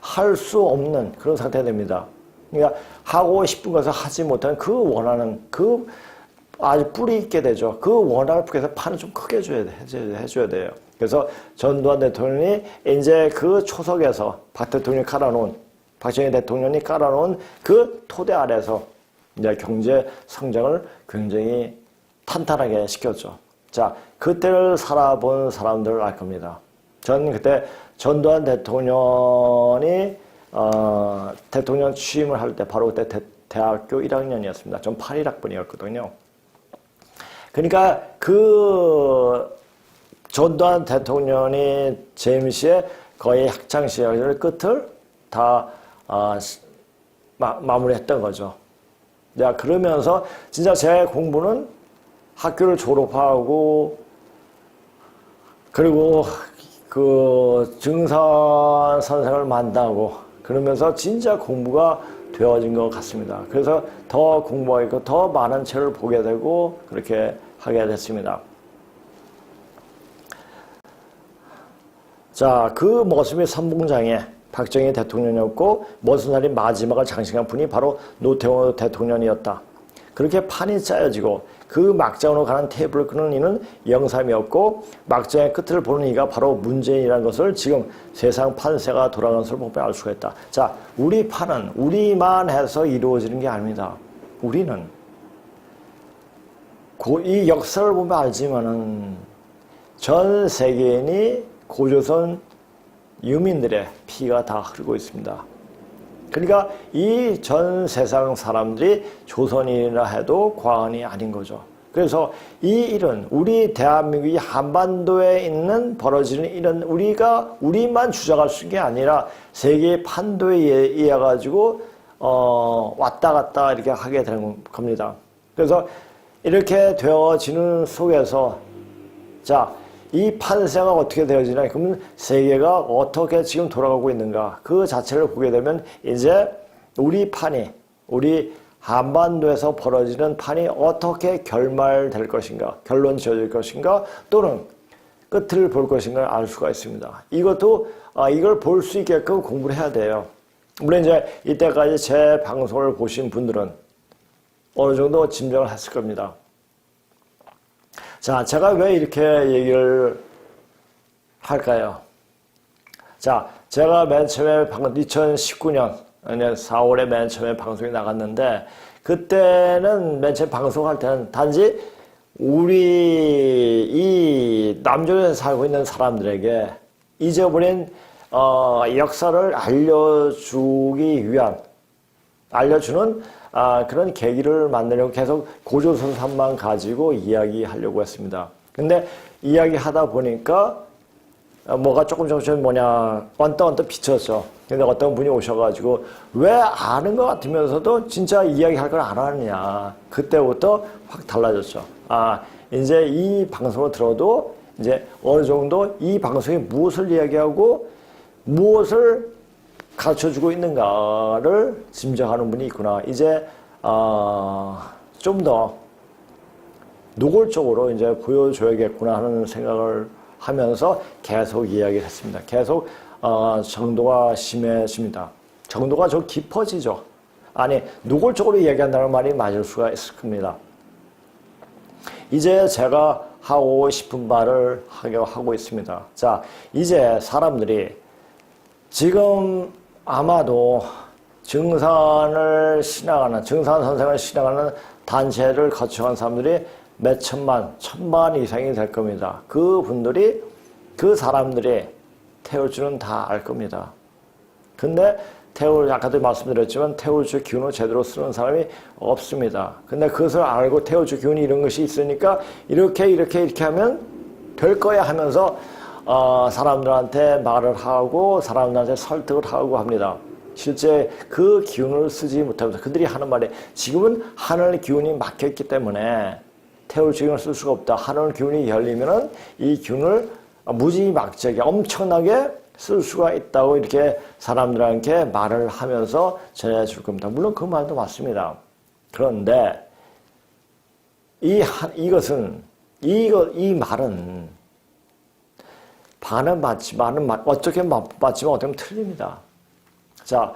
할 수 없는 그런 상태가 됩니다. 그러니까 하고 싶은 것을 하지 못하는 그 원하는 그 아주 뿌리 있게 되죠. 그 원한을 그래서 판을 좀 크게 해줘야 돼요. 그래서 전두환 대통령이 이제 그 초석에서 박 대통령이 깔아놓은, 박정희 대통령이 깔아놓은 그 토대 아래서 이제 경제 성장을 굉장히 탄탄하게 시켰죠. 자, 그때를 살아본 사람들을 알 겁니다. 전 그때 전두환 대통령이 대통령 취임을 할 때 바로 그때 대학교 1학년이었습니다. 전 81학번이었거든요. 그러니까 그 전두환 대통령이 재임 시에 거의 학창시절 끝을 다 마무리했던 거죠. 야, 그러면서 진짜 제 공부는 학교를 졸업하고, 그리고 그 증산 선생을 만나고, 그러면서 진짜 공부가 되어진 것 같습니다. 그래서 더 공부하고 더 많은 책을 보게 되고, 그렇게 하게 됐습니다. 자, 그 모습이 선봉장에 박정희 대통령이었고, 머슴살이 마지막을 장식한 분이 바로 노태우 대통령이었다. 그렇게 판이 짜여지고 그 막장으로 가는 테이블을 끄는 이는 영삼이었고, 막장의 끝을 보는 이가 바로 문재인이라는 것을 지금 세상 판세가 돌아가는 것을 보면 알 수가 있다. 자, 우리 판은 우리만 해서 이루어지는 게 아닙니다. 우리는 이 역사를 보면 알지만은 전 세계인이 고조선 유민들의 피가 다 흐르고 있습니다. 그러니까 이 전 세상 사람들이 조선인이라 해도 과언이 아닌 거죠. 그래서 이 일은 우리 대한민국이 한반도에 있는 벌어지는 일은 우리만 주장할 수 있는 게 아니라 세계 판도에 의해 가지고 왔다 갔다 이렇게 하게 되는 겁니다. 그래서 이렇게 되어지는 속에서 자, 이 판세가 어떻게 되어지나, 그러면 세계가 어떻게 지금 돌아가고 있는가, 그 자체를 보게 되면 이제 우리 판이, 우리 한반도에서 벌어지는 판이 어떻게 결말될 것인가, 결론 지어질 것인가, 또는 끝을 볼 것인가를 알 수가 있습니다. 이것도 이걸 볼 수 있게끔 공부를 해야 돼요. 물론 이제 이때까지 제 방송을 보신 분들은 어느 정도 짐작을 했을 겁니다. 자, 제가 왜 이렇게 얘기를 할까요? 자, 제가 맨 처음에 2019년 4월에 맨 처음에 방송이 나갔는데, 그때는 맨 처음에 방송할 때는 단지 우리 이 남조선에 살고 있는 사람들에게 잊어버린 역사를 알려주는 그런 계기를 만들려고 계속 고조선산만 가지고 이야기하려고 했습니다. 근데 이야기하다 보니까 뭐가 조금씩 언뜻 비쳤죠. 근데 어떤 분이 오셔가지고 왜 아는 것 같으면서도 진짜 이야기할 걸 안 하느냐. 그때부터 확 달라졌죠. 이제 이 방송을 들어도 이제 어느 정도 이 방송이 무엇을 이야기하고 무엇을 가르쳐주고 있는가를 짐작하는 분이 있구나. 이제 좀 더 노골적으로 이제 보여줘야겠구나 하는 생각을 하면서 계속 이야기를 했습니다. 계속 정도가 심해집니다. 정도가 좀 깊어지죠. 노골적으로 이야기한다는 말이 맞을 수가 있을 겁니다. 이제 제가 하고 싶은 말을 하고 있습니다. 자, 이제 사람들이 지금 아마도 증산 선생을 신앙하는 단체를 거쳐간 사람들이 몇 천만 이상이 될 겁니다. 그 사람들이 태울주는 다 알 겁니다. 근데 아까도 말씀드렸지만 태울주 기운을 제대로 쓰는 사람이 없습니다. 근데 그것을 알고 태울주 기운이 이런 것이 있으니까 이렇게 하면 될 거야 하면서 사람들한테 말을 하고 사람들한테 설득을 하고 합니다. 실제 그 기운을 쓰지 못하면서 그들이 하는 말이 지금은 하늘 기운이 막혀있기 때문에 태울 기운을 쓸 수가 없다. 하늘 기운이 열리면은 이 기운을 무지막지하게 엄청나게 쓸 수가 있다고 이렇게 사람들한테 말을 하면서 전해줄 겁니다. 물론 그 말도 맞습니다. 그런데 이 말은 반은 맞지만 어떻게 맞지만 어떻게 보면 틀립니다. 자,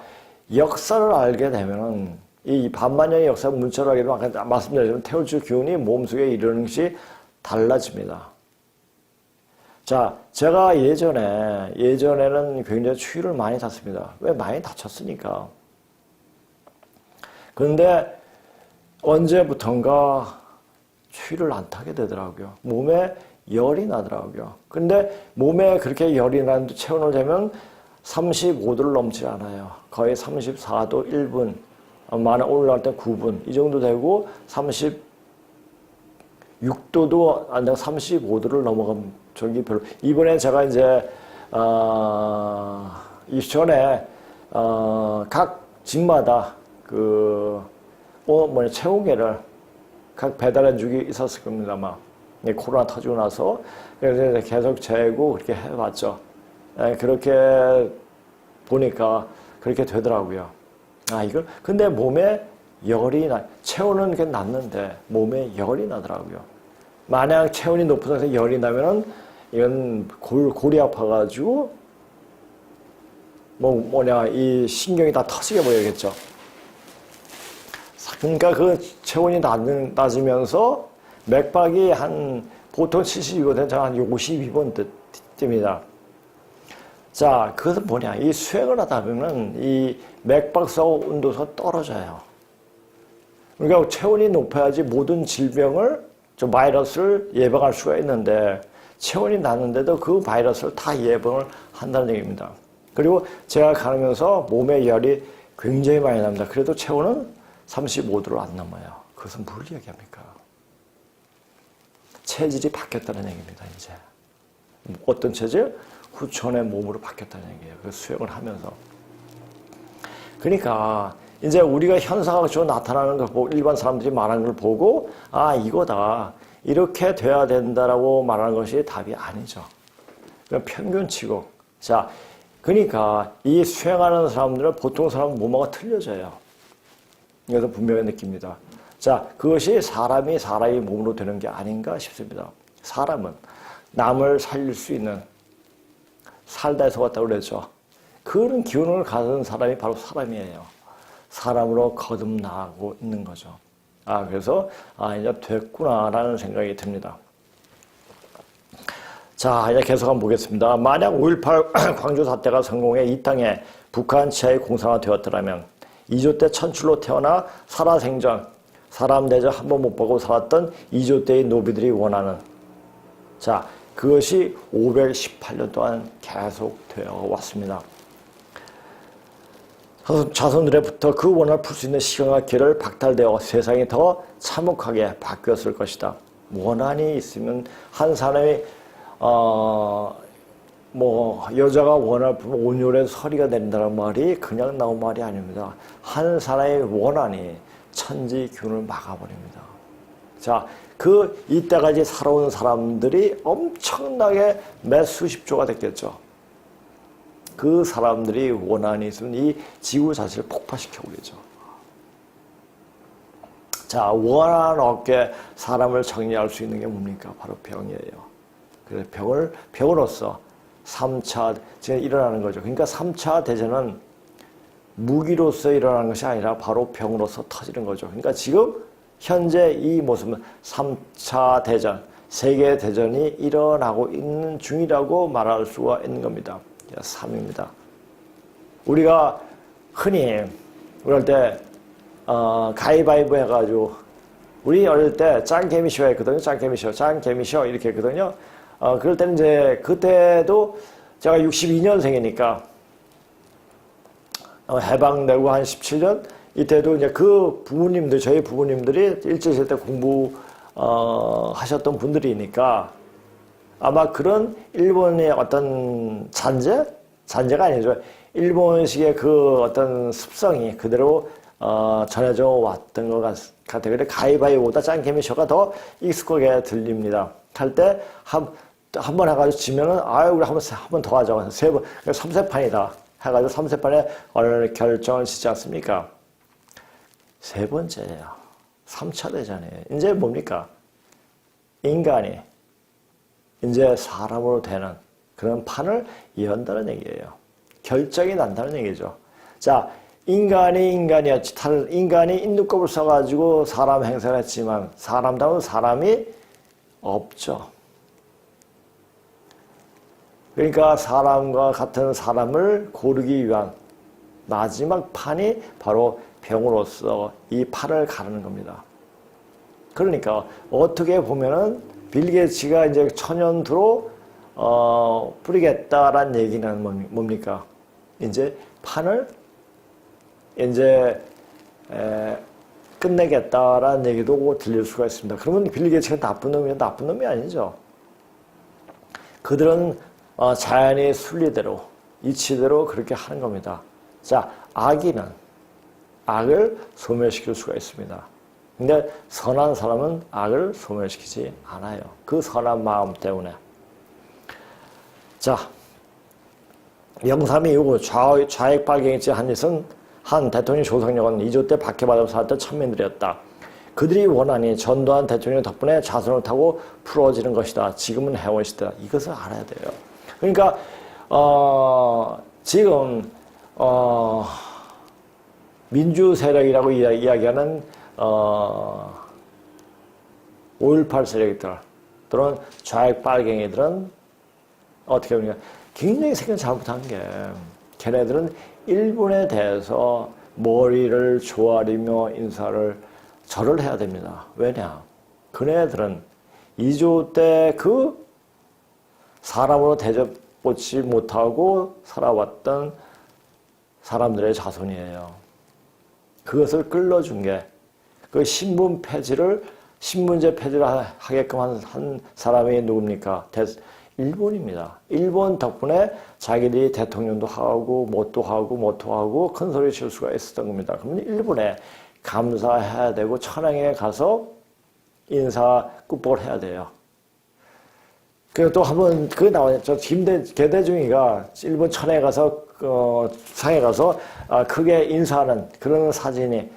역사를 알게 되면은 이 반만년의 역사 문자를 알게 되면 아까 말씀드렸지만 태울주 기운이 몸속에 이르는 것이 달라집니다. 자, 제가 예전에는 굉장히 추위를 많이 탔습니다. 왜? 많이 다쳤으니까. 그런데 언제부턴가 추위를 안 타게 되더라고요. 몸에 열이 나더라고요. 근데 몸에 그렇게 열이 나는데 체온을 재면 35도를 넘지 않아요. 거의 34도 1분, 많이 올라갈 때 9분 이 정도 되고 36도도 안 되고 35도를 넘어간 적이 별로. 이번에 제가 이제 이전에 각 집마다 그 체온계를 각 배달해 주기 있었을 겁니다. 아마 코로나 터지고 나서 그래서 계속 재고 그렇게 해봤죠. 그렇게 보니까 그렇게 되더라고요. 이거 근데 몸에 열이 체온은 그냥 낮는데 몸에 열이 나더라고요. 만약 체온이 높은 상태에서 열이 나면은 이건 골이 아파가지고 이 신경이 다 터지게 보이겠죠. 그러니까 그 체온이 낮으면서 맥박이 보통 72번, 한 52번 뜹니다. 자, 그것은 뭐냐. 이 수행을 하다 보면 이 맥박하고 온도가 떨어져요. 그러니까 체온이 높아야지 모든 질병을, 바이러스를 예방할 수가 있는데 체온이 낮은데도 그 바이러스를 다 예방을 한다는 얘기입니다. 그리고 제가 가면서 몸에 열이 굉장히 많이 납니다. 그래도 체온은 35도를 안 넘어요. 그것은 뭘 얘기합니까? 체질이 바뀌었다는 얘기입니다, 이제. 어떤 체질? 후천의 몸으로 바뀌었다는 얘기예요. 그 수행을 하면서. 그러니까, 이제 우리가 현상학적으로 나타나는 걸 보고, 일반 사람들이 말하는 걸 보고, 이거다. 이렇게 돼야 된다라고 말하는 것이 답이 아니죠. 평균치고. 자, 그러니까, 이 수행하는 사람들은 보통 사람 몸하고 틀려져요. 그래서 분명히 느낍니다. 자, 그것이 사람이 몸으로 되는 게 아닌가 싶습니다. 사람은 남을 살릴 수 있는 살다에서 왔다고 그랬죠. 그런 기운을 가진 사람이 바로 사람이에요. 사람으로 거듭나고 있는 거죠. 그래서 이제 됐구나라는 생각이 듭니다. 자, 이제 계속 한번 보겠습니다. 만약 5.18 광주 사태가 성공해 이 땅에 북한 치하의 공산화 되었더라면 2조 때 천출로 태어나 살아생전 사람 대접 한 번 못 보고 살았던 2조 때의 노비들이 원하는 자 그것이 518년 동안 계속되어 왔습니다. 자손들에부터 그 원한을 풀 수 있는 시간과 기회를 박탈되어 세상이 더 참혹하게 바뀌었을 것이다. 원한이 있으면 한 사람이 여자가 원한을 풀면 온열에 서리가 된다는 말이 그냥 나온 말이 아닙니다. 한 사람의 원한이 천지균을 막아버립니다. 자, 이때까지 살아온 사람들이 엄청나게 몇 수십조가 됐겠죠. 그 사람들이 원한이 있으면 이 지구 자체를 폭파시켜버리죠. 자, 원한 없게 사람을 정리할 수 있는 게 뭡니까? 바로 병이에요. 그래서 병으로서 3차 대전이 일어나는 거죠. 그러니까 3차 대전은 무기로서 일어나는 것이 아니라 바로 병으로서 터지는 거죠. 그러니까 지금 현재 이 모습은 3차 대전, 세계 대전이 일어나고 있는 중이라고 말할 수가 있는 겁니다. 3입니다. 우리가 흔히 어릴 때 가위바위보 해가지고 우리 어릴 때 짱개미쇼 했거든요. 짱개미쇼 이렇게 했거든요. 그럴 때는 이제 그때도 제가 62년생이니까 해방되고 한 17년 이때도 이제 저희 부모님들이 일제시대 때 공부 하셨던 분들이니까 아마 그런 일본의 어떤 잔재가 아니죠. 일본식의 그 어떤 습성이 그대로 전해져 왔던 것 같아요. 그래 가위바위보다 짱개미쇼가 더 익숙하게 들립니다. 할 때 한 번 해가지고 지면은 우리 한 번 더 하자. 3번 3세판이다. 해가지고 3세판에 어느 결정을 짓지 않습니까? 세 번째예요. 3차 대전이에요. 이제 뭡니까? 인간이 이제 사람으로 되는 그런 판을 연다는 얘기예요. 결정이 난다는 얘기죠. 자, 인간이 인두껍을 써가지고 사람 행세를 했지만 사람다운 사람이 없죠. 그러니까 사람과 같은 사람을 고르기 위한 마지막 판이 바로 병으로서 이 판을 가르는 겁니다. 그러니까 어떻게 보면은 빌 게이츠가 이제 천연두로 뿌리겠다라는 얘기는 뭡니까? 이제 판을 이제 끝내겠다라는 얘기도 들릴 수가 있습니다. 그러면 빌 게이츠가 나쁜 놈이 아니죠. 그들은 자연의 순리대로 이치대로 그렇게 하는 겁니다. 자, 악인은 악을 소멸시킬 수가 있습니다. 근데 선한 사람은 악을 소멸시키지 않아요. 그 선한 마음 때문에. 자, 영삼이 이후 좌익 발갱이죄 한 짓은 한 대통령 조성력은 2조 때 박해받아 살았던 천민들이었다. 그들이 원하니 전두환 대통령 덕분에 자손을 타고 풀어지는 것이다. 지금은 해원 시대다. 이것을 알아야 돼요. 그러니까 지금 민주 세력이라고 이야기하는 5.18 세력들 또는 좌익 빨갱이들은 어떻게 보니까 굉장히 생각 잘못한 게 걔네들은 일본에 대해서 머리를 조아리며 인사를 절을 해야 됩니다. 왜냐? 그네들은 2조 때 그 사람으로 대접받지 못하고 살아왔던 사람들의 자손이에요. 그것을 끌어준 게 그 신문제 폐지를 하게끔 한 사람이 누굽니까? 일본입니다. 일본 덕분에 자기들이 대통령도 하고 뭣도 하고 큰 소리 칠 수가 있었던 겁니다. 그러면 일본에 감사해야 되고 천황에 가서 인사 굿복을 해야 돼요. 그리고 또 한번 나와요. 저 개대중이가 일본 천황에 가서 상에 가서 크게 인사하는 그런 사진이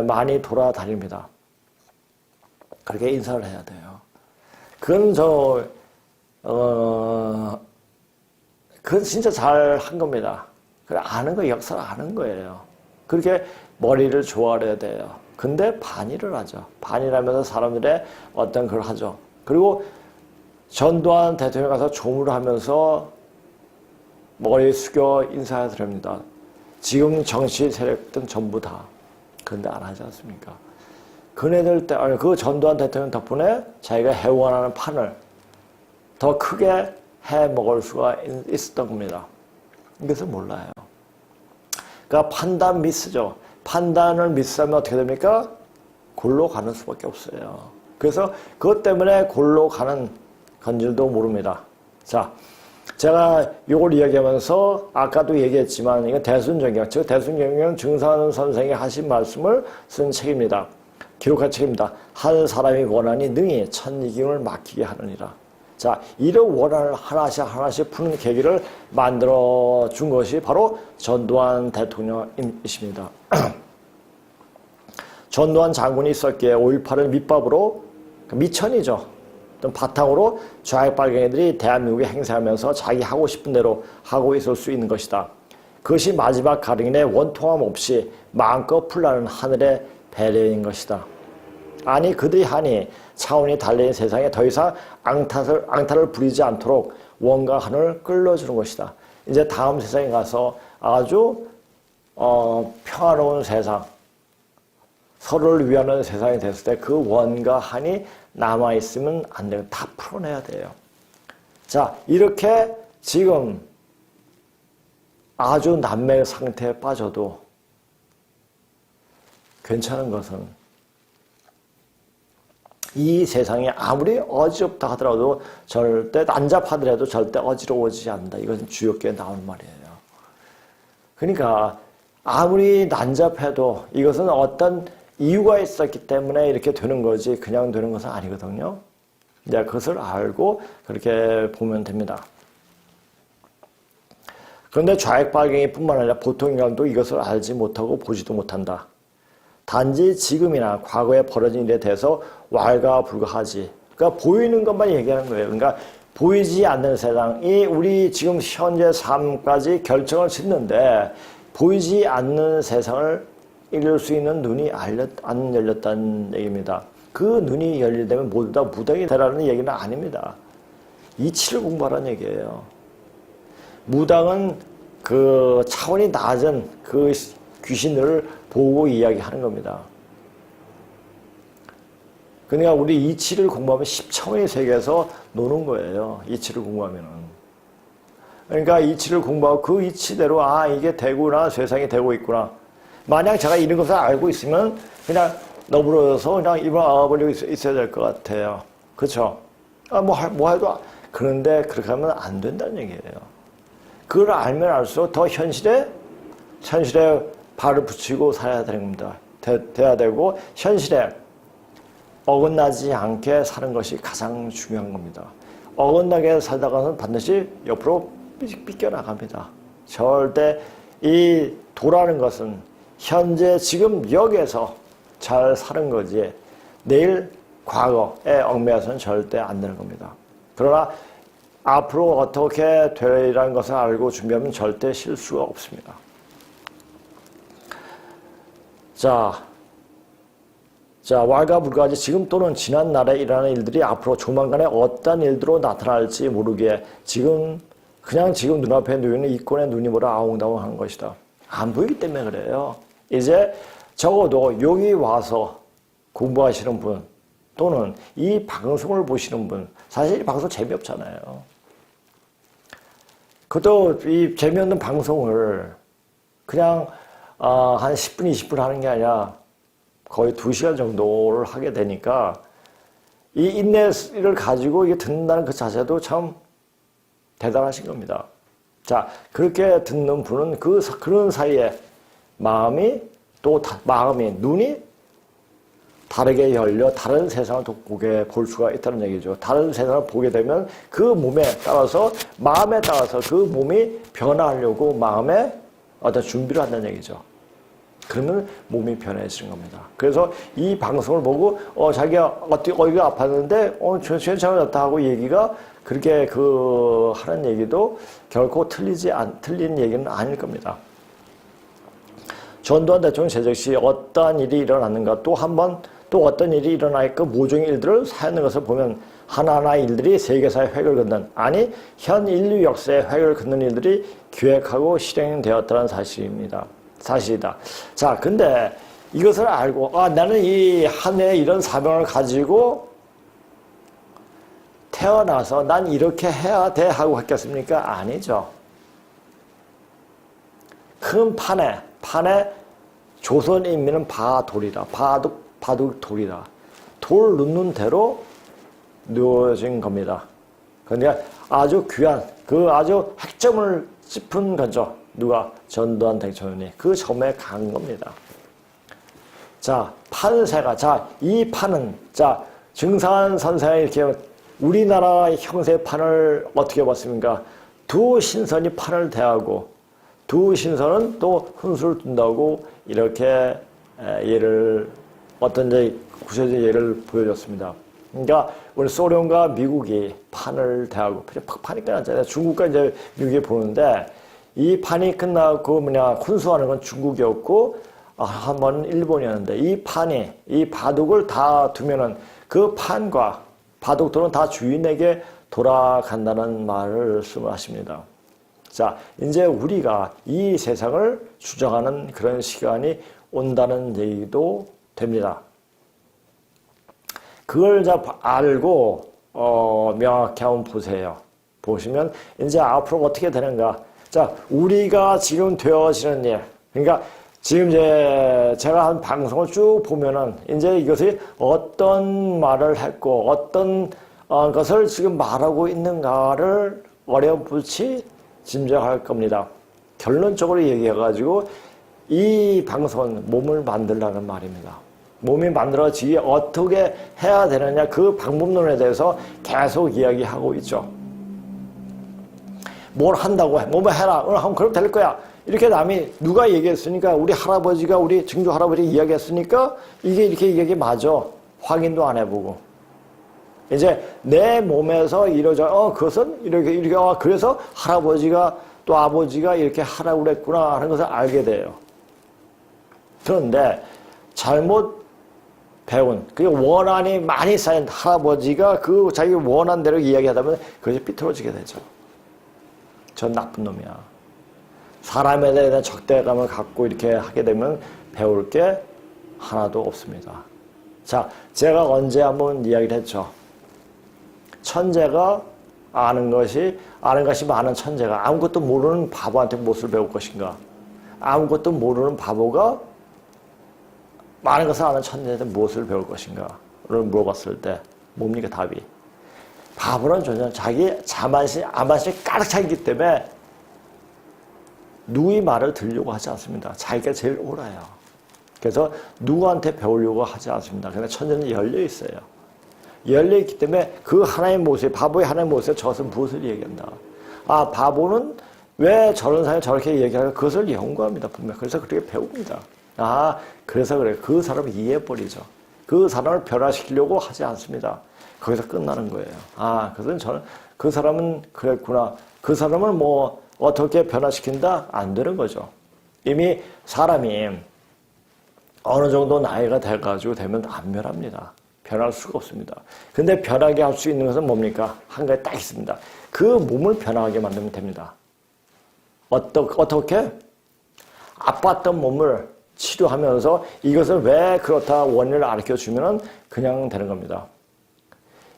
많이 돌아다닙니다. 그렇게 인사를 해야 돼요. 그건 그건 진짜 잘 한 겁니다. 그래, 아는 거, 역사를 아는 거예요. 그렇게 머리를 조아려야 돼요. 근데 반일을 하죠. 반일하면서 사람들의 어떤 걸 하죠. 그리고 전두환 대통령 가서 조무를 하면서 머리 숙여 인사해 드립니다. 지금 정치 세력들은 전부 다. 그런데 안 하지 않습니까? 그네들 때, 그 전두환 대통령 덕분에 자기가 해원하는 판을 더 크게 해 먹을 수가 있었던 겁니다. 이것을 몰라요. 그러니까 판단 미스죠. 판단을 미스하면 어떻게 됩니까? 골로 가는 수밖에 없어요. 그래서 그것 때문에 골로 가는 건줄도 모릅니다. 자, 제가 이걸 이야기하면서 아까도 얘기했지만 이건 대순정경, 즉 대순정경은 증산원 선생이 하신 말씀을 쓴 책입니다. 기록한 책입니다. 한 사람이 원하니 능히 천리경을 막히게 하느니라. 자, 이런 원한을 하나씩 푸는 계기를 만들어 준 것이 바로 전두환 대통령이십니다. 전두환 장군이 있었기에 5.18을 밑밥으로, 미천이죠. 바탕으로 좌익 빨갱이들이 대한민국에 행세하면서 자기 하고 싶은 대로 하고 있을 수 있는 것이다. 그것이 마지막 가령인의 원통함 없이 마음껏 풀라는 하늘의 배려인 것이다. 아니 그들이 하니 차원이 달린 세상에 더 이상 앙탈을 부리지 않도록 원과 하늘을 끌어주는 것이다. 이제 다음 세상에 가서 아주 평화로운 세상, 서로를 위하는 세상이 됐을 때 그 원과 한이 남아있으면 안 돼요. 다 풀어내야 돼요. 자, 이렇게 지금 아주 난매 상태에 빠져도 괜찮은 것은 이 세상이 아무리 어지럽다 하더라도 절대 난잡하더라도 절대 어지러워지지 않는다. 이것은 주역계에 나오는 말이에요. 그러니까 아무리 난잡해도 이것은 어떤 이유가 있었기 때문에 이렇게 되는 거지 그냥 되는 것은 아니거든요. 이제 그것을 알고 그렇게 보면 됩니다. 그런데 좌익 빨갱이뿐만 아니라 보통 인간도 이것을 알지 못하고 보지도 못한다. 단지 지금이나 과거에 벌어진 일에 대해서 왈가불가하지. 그러니까 보이는 것만 얘기하는 거예요. 그러니까 보이지 않는 세상이 우리 지금 현재 삶까지 결정을 짓는데 보이지 않는 세상을 읽을 수 있는 눈이 안 열렸다는 얘기입니다. 그 눈이 열리려면 모두 다 무당이 되라는 얘기는 아닙니다. 이치를 공부하라는 얘기예요. 무당은 그 차원이 낮은 그 귀신들을 보고 이야기하는 겁니다. 그러니까 우리 이치를 공부하면 10차원의 세계에서 노는 거예요. 이치를 공부하면은. 그러니까 이치를 공부하고 그 이치대로 이게 되구나, 세상이 되고 있구나. 만약 제가 이런 것을 알고 있으면 그냥 너부러져서 그냥 입을 아버리고 있어야 될 것 같아요. 그렇죠? 뭐 해도 그런데 그렇게 하면 안 된다는 얘기예요. 그걸 알면 알수록 더 현실에 발을 붙이고 살아야 되는 겁니다. 돼야 되고 현실에 어긋나지 않게 사는 것이 가장 중요한 겁니다. 어긋나게 살다가는 반드시 옆으로 삐껴나갑니다. 절대 이 도라는 것은 현재 지금 여기에서 잘 사는 거지 내일 과거에 얽매여서는 절대 안 되는 겁니다. 그러나 앞으로 어떻게 되리라는 것을 알고 준비하면 절대 실수가 없습니다. 자, 왈가 불가지 지금 또는 지난 날에 일어나는 일들이 앞으로 조만간에 어떤 일들로 나타날지 모르기에 그냥 지금 눈앞에 놓이는 이권의 눈이 뭐라 아웅다웅한 것이다. 안 보이기 때문에 그래요. 이제 적어도 여기 와서 공부하시는 분 또는 이 방송을 보시는 분 사실 이 방송 재미없잖아요. 그것도 이 재미없는 방송을 그냥 한 10분, 20분 하는 게 아니라 거의 2시간 정도를 하게 되니까 이 인내를 가지고 이게 듣는다는 그 자체도 참 대단하신 겁니다. 자, 그렇게 듣는 분은 그런 사이에 마음이 눈이 다르게 열려 다른 세상을 또 볼 수가 있다는 얘기죠. 다른 세상을 보게 되면 그 몸에 따라서 마음에 따라서 그 몸이 변화하려고 마음에 어떤 준비를 한다는 얘기죠. 그러면 몸이 변해지는 겁니다. 그래서 이 방송을 보고 자기가 어디가 아팠는데 괜찮아졌다 하고 얘기가 그렇게 하는 얘기도 결코 틀린 얘기는 아닐 겁니다. 전두환 대통령 재직 시 어떠한 일이 일어났는가 또 어떤 일이 일어나니까 모종의 일들을 사는 것을 보면 하나하나의 일들이 세계사의 획을 긋는 현 인류 역사의 획을 긋는 일들이 기획하고 실행되었다는 사실이다. 자, 근데 이것을 알고 나는 이 한 해 이런 사명을 가지고 태어나서 난 이렇게 해야 돼 하고 했겠습니까? 아니죠. 큰 판에 조선 인민은 바돌이다. 바둑돌이다. 돌 놓는 대로 누워진 겁니다. 그러니까 아주 귀한 아주 핵점을 짚은 거죠. 누가? 전두환 대통령이 그 점에 간 겁니다. 자, 판세가 이 판은 증산 선생이 이렇게 우리나라 형세의 판을 어떻게 봤습니까? 두 신선이 판을 대하고 두 신선은 또 훈수를 둔다고 이렇게 구체적인 예를 보여줬습니다. 그러니까 우리 소련과 미국이 판을 대하고 판이 끝났잖아요. 중국과 이제 미국이 보는데 이 판이 끝나고 훈수하는 건 중국이었고 한 번은 일본이었는데 이 바둑을 다 두면은 그 판과 바둑돌은 다 주인에게 돌아간다는 말씀을 하십니다. 자, 이제 우리가 이 세상을 주장하는 그런 시간이 온다는 얘기도 됩니다. 그걸 알고 명확히 한번 보세요. 보시면 이제 앞으로 어떻게 되는가. 자, 우리가 지금 되어지는 일, 그러니까 지금 제가 한 방송을 쭉 보면은 이제 이것이 어떤 말을 했고 어떤 것을 지금 말하고 있는가를 어렴풋이 짐작할 겁니다. 결론적으로 얘기해가지고 이 방송은 몸을 만들라는 말입니다. 몸이 만들어지기 어떻게 해야 되느냐 그 방법론에 대해서 계속 이야기하고 있죠. 뭘 한다고 해. 뭐뭐 해라. 하면 그럼 될 거야. 이렇게 남이 누가 얘기했으니까 우리 증조 할아버지가 이야기했으니까 이게 맞아. 확인도 안 해보고. 이제 내 몸에서 그것은 이렇게 그래서 할아버지가 또 아버지가 이렇게 하라고 그랬구나 하는 것을 알게 돼요. 그런데 잘못 배운 원한이 많이 쌓인 할아버지가 자기 원한 대로 이야기하다 보면 그것이 삐뚤어지게 되죠. 전 나쁜 놈이야. 사람에 대한 적대감을 갖고 이렇게 하게 되면 배울 게 하나도 없습니다. 자, 제가 언제 한번 이야기를 했죠. 천재가 아는 것이 많은 천재가 아무것도 모르는 바보한테 무엇을 배울 것인가. 아무것도 모르는 바보가 많은 것을 아는 천재한테 무엇을 배울 것인가 를 물어봤을 때 뭡니까 답이? 바보는 전혀 자기 자만심, 암만심이 가득 차있기 때문에 누구의 말을 들으려고 하지 않습니다. 자기가 제일 옳아요. 그래서 누구한테 배우려고 하지 않습니다. 그러니까 천재는 열려 있어요. 열려 있기 때문에 그 하나의 모습, 바보의 하나의 모습에 저것은 무엇을 얘기한다. 아, 바보는 왜 저런 사람이 저렇게 얘기하는가? 그것을 연구합니다, 분명. 그래서 그렇게 배웁니다. 아, 그래서 그래. 그 사람을 이해해버리죠. 그 사람을 변화시키려고 하지 않습니다. 거기서 끝나는 거예요. 아, 그래서 저는 그 사람은 그랬구나. 그 사람을 뭐 어떻게 변화시킨다? 안 되는 거죠. 이미 사람이 어느 정도 나이가 돼가지고 되면 안 변합니다. 변할 수가 없습니다. 근데 변하게 할 수 있는 것은 뭡니까? 한 가지 딱 있습니다. 그 몸을 변화하게 만들면 됩니다. 어떻게? 아팠던 몸을 치료하면서 이것을 왜 그렇다 원인을 알려주면 그냥 되는 겁니다.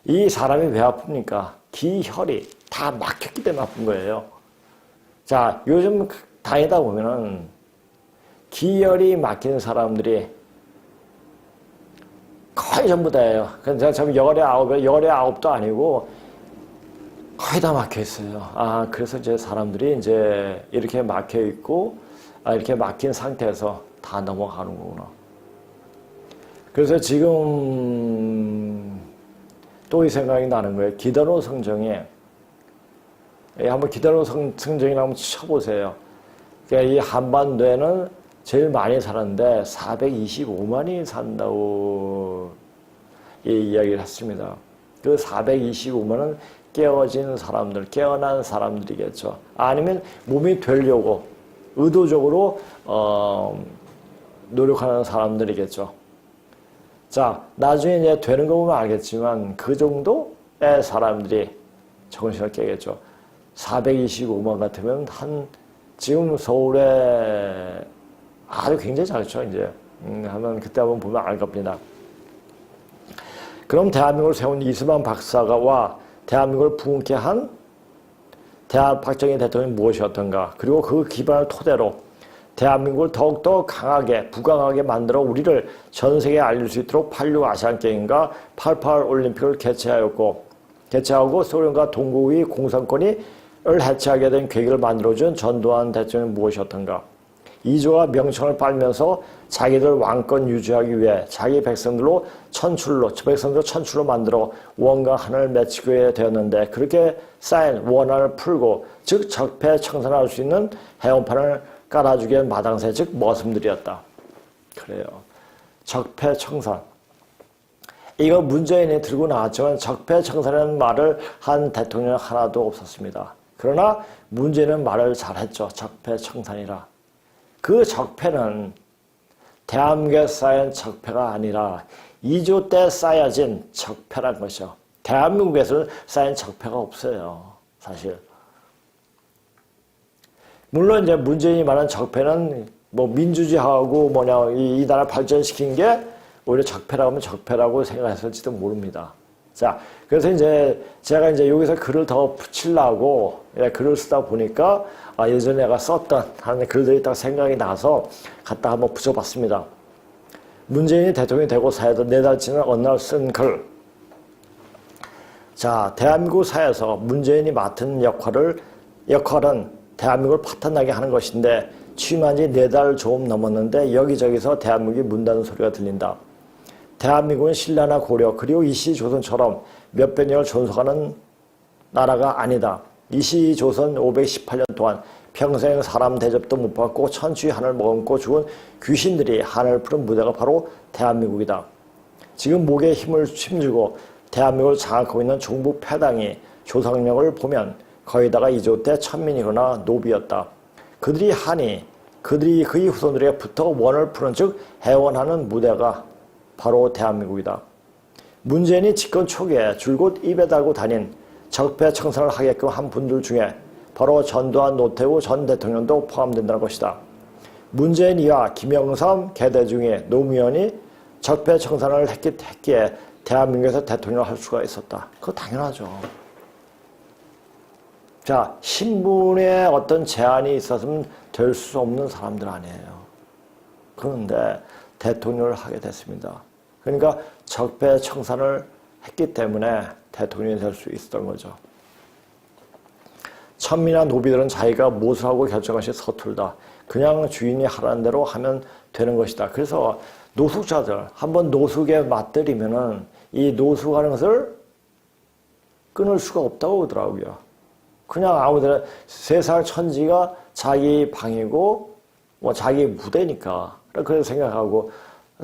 이 사람이 왜 아픕니까? 기혈이 다 막혔기 때문에 아픈 거예요. 자, 요즘 다니다 보면은 기혈이 막힌 사람들이 거의 전부 다예요. 그래서 참 열의 아홉도 아니고 거의 다 막혀 있어요. 아, 그래서 이제 사람들이 이제 이렇게 막혀 있고, 이렇게 막힌 상태에서 다 넘어가는 거구나. 그래서 지금 또 이 생각이 나는 거예요. 기드론 성정에, 한번 기드론 성정이나 한번 쳐보세요. 그러니까 이 한반도에는 제일 많이 사는데 425만이 산다고 이 이야기를 했습니다. 그 425만은 깨어진 사람들, 깨어난 사람들이겠죠. 아니면 몸이 되려고 의도적으로 노력하는 사람들이겠죠. 자, 나중에 이제 되는 거 보면 알겠지만 그 정도의 사람들이 정신을 깨겠죠. 425만 같으면 지금 서울에 아주 굉장히 작죠, 이제. 그때 한번 보면 알 겁니다. 그럼 대한민국을 세운 이승만 박사가 대한민국을 부흥케 한 박정희 대통령이 무엇이었던가, 그리고 그 기반을 토대로 대한민국을 더욱더 강하게, 부강하게 만들어 우리를 전 세계에 알릴 수 있도록 86 아시안게임과 88 올림픽을 개최하고 소련과 동구의 공산권을 해체하게 된 계기를 만들어준 전두환 대통령이 무엇이었던가. 이조가 명청을 빨면서 자기들 왕권 유지하기 위해 자기 백성들로 천출로 만들어 원과 한을 맺히게 되었는데, 그렇게 쌓인 원한을 풀고, 즉 적폐청산할 수 있는 해원판을 깔아주기 위한 마당새, 즉 머슴들이었다. 그래요. 적폐청산. 이거 문재인이 들고 나왔지만 적폐청산이라는 말을 한 대통령 하나도 없었습니다. 그러나 문재인은 말을 잘했죠. 적폐청산이라. 그 적폐는 대한민국에 쌓인 적폐가 아니라 2조 때 쌓여진 적폐란 것이죠. 대한민국에서는 쌓인 적폐가 없어요, 사실. 물론 이제 문재인이 말한 적폐는 뭐 민주주의하고 이 나라 발전시킨 게 오히려 적폐라고 하면 적폐라고 생각했을지도 모릅니다. 자, 그래서 이제 제가 이제 여기서 글을 더 붙이려고 글을 쓰다 보니까 예전에 내가 썼던 하는 글들이 딱 생각이 나서 갖다 한번 붙여봤습니다. 문재인이 대통령이 되고 사회도 4달 지난 어느 날 쓴 글. 자, 대한민국 사회에서 문재인이 맡은 역할은 대한민국을 파탄나게 하는 것인데, 취임한 지 4달 조금 넘었는데 여기저기서 대한민국이 문닫는 소리가 들린다. 대한민국은 신라나 고려 그리고 이시조선처럼 몇백 년을 존속하는 나라가 아니다. 이시조선 518년 동안 평생 사람 대접도 못 받고 천추의 한을 머금고 죽은 귀신들이 한을 푸른 무대가 바로 대한민국이다. 지금 목에 힘을 힘주고 대한민국을 장악하고 있는 종북 패당이 조상력을 보면 거의다가 이조 때 천민이거나 노비였다. 그들이 그의 후손들에게 붙어 원을 푸는 즉 해원하는 무대가 바로 대한민국이다. 문재인이 집권 초기에 줄곧 입에 달고 다닌 적폐청산을 하게끔 한 분들 중에 바로 전두환, 노태우 전 대통령도 포함된다는 것이다. 문재인이와 김영삼, 개대중의 노무현이 적폐청산을 했기에 대한민국에서 대통령을 할 수가 있었다. 그거 당연하죠. 자, 신분에 어떤 제한이 있었으면 될 수 없는 사람들 아니에요. 그런데 대통령을 하게 됐습니다. 그러니까 적폐청산을 했기 때문에 대통령이 될 수 있었던 거죠. 천민이나 노비들은 자기가 무엇을 하고 결정할 것이 서툴다. 그냥 주인이 하라는 대로 하면 되는 것이다. 그래서 노숙자들, 한번 노숙에 맞들이면은 이 노숙하는 것을 끊을 수가 없다고 하더라고요. 그냥 아무데나 세상 천지가 자기 방이고 뭐 자기 무대니까 그렇게 생각하고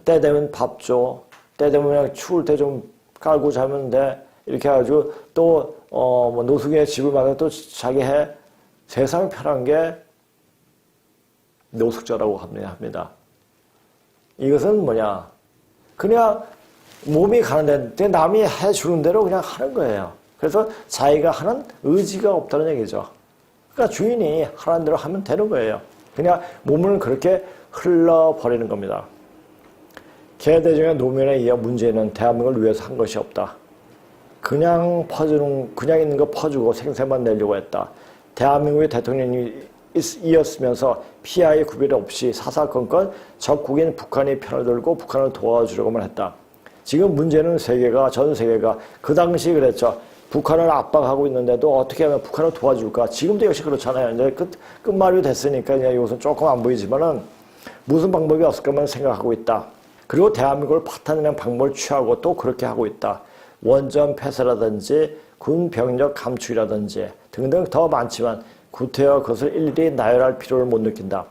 때 되면 밥 줘, 때 되면 그냥 추울 때 좀 깔고 자면 돼 이렇게 해가지고 또 뭐 노숙의 집을 마다 또 자기 해 세상 편한 게 노숙자라고 합니다. 이것은 뭐냐? 그냥 몸이 가는데 남이 해주는 대로 그냥 하는 거예요. 그래서 자기가 하는 의지가 없다는 얘기죠. 그러니까 주인이 하라는 대로 하면 되는 거예요. 그냥 몸을 그렇게 흘러버리는 겁니다. 개대중의 노면에 의해 문재인은 대한민국을 위해서 한 것이 없다. 그냥 있는 거 퍼주고 생색만 내려고 했다. 대한민국의 대통령이었으면서 피하의 구별 없이 사사건건 적국인 북한이 편을 들고 북한을 도와주려고만 했다. 지금 문제는 전 세계가 그 당시 그랬죠. 북한을 압박하고 있는데도 어떻게 하면 북한을 도와줄까? 지금도 역시 그렇잖아요. 이제 끝말이 됐으니까 이제 이것은 조금 안 보이지만은 무슨 방법이 없을까만 생각하고 있다. 그리고 대한민국을 파탄내는 방법을 취하고 또 그렇게 하고 있다. 원전 폐쇄라든지 군 병력 감축이라든지 등등 더 많지만 구태여 그것을 일일이 나열할 필요를 못 느낀다.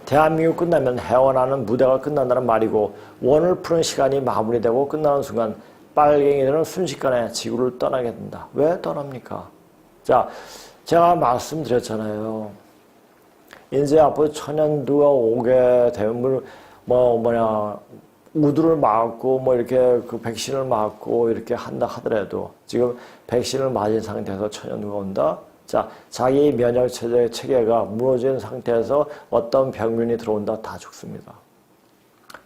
대한민국 끝나면 해원하는 무대가 끝난다는 말이고 원을 푸는 시간이 마무리되고 끝나는 순간 빨갱이들은 순식간에 지구를 떠나게 된다. 왜 떠납니까? 자, 제가 말씀드렸잖아요. 이제 앞으로 천연두가 오게 되면 우두를 맞고 이렇게 그 백신을 맞고 이렇게 한다 하더라도 지금 백신을 맞은 상태에서 천연두가 온다. 자, 자기 면역 체계가 무너진 상태에서 어떤 병균이 들어온다 다 죽습니다.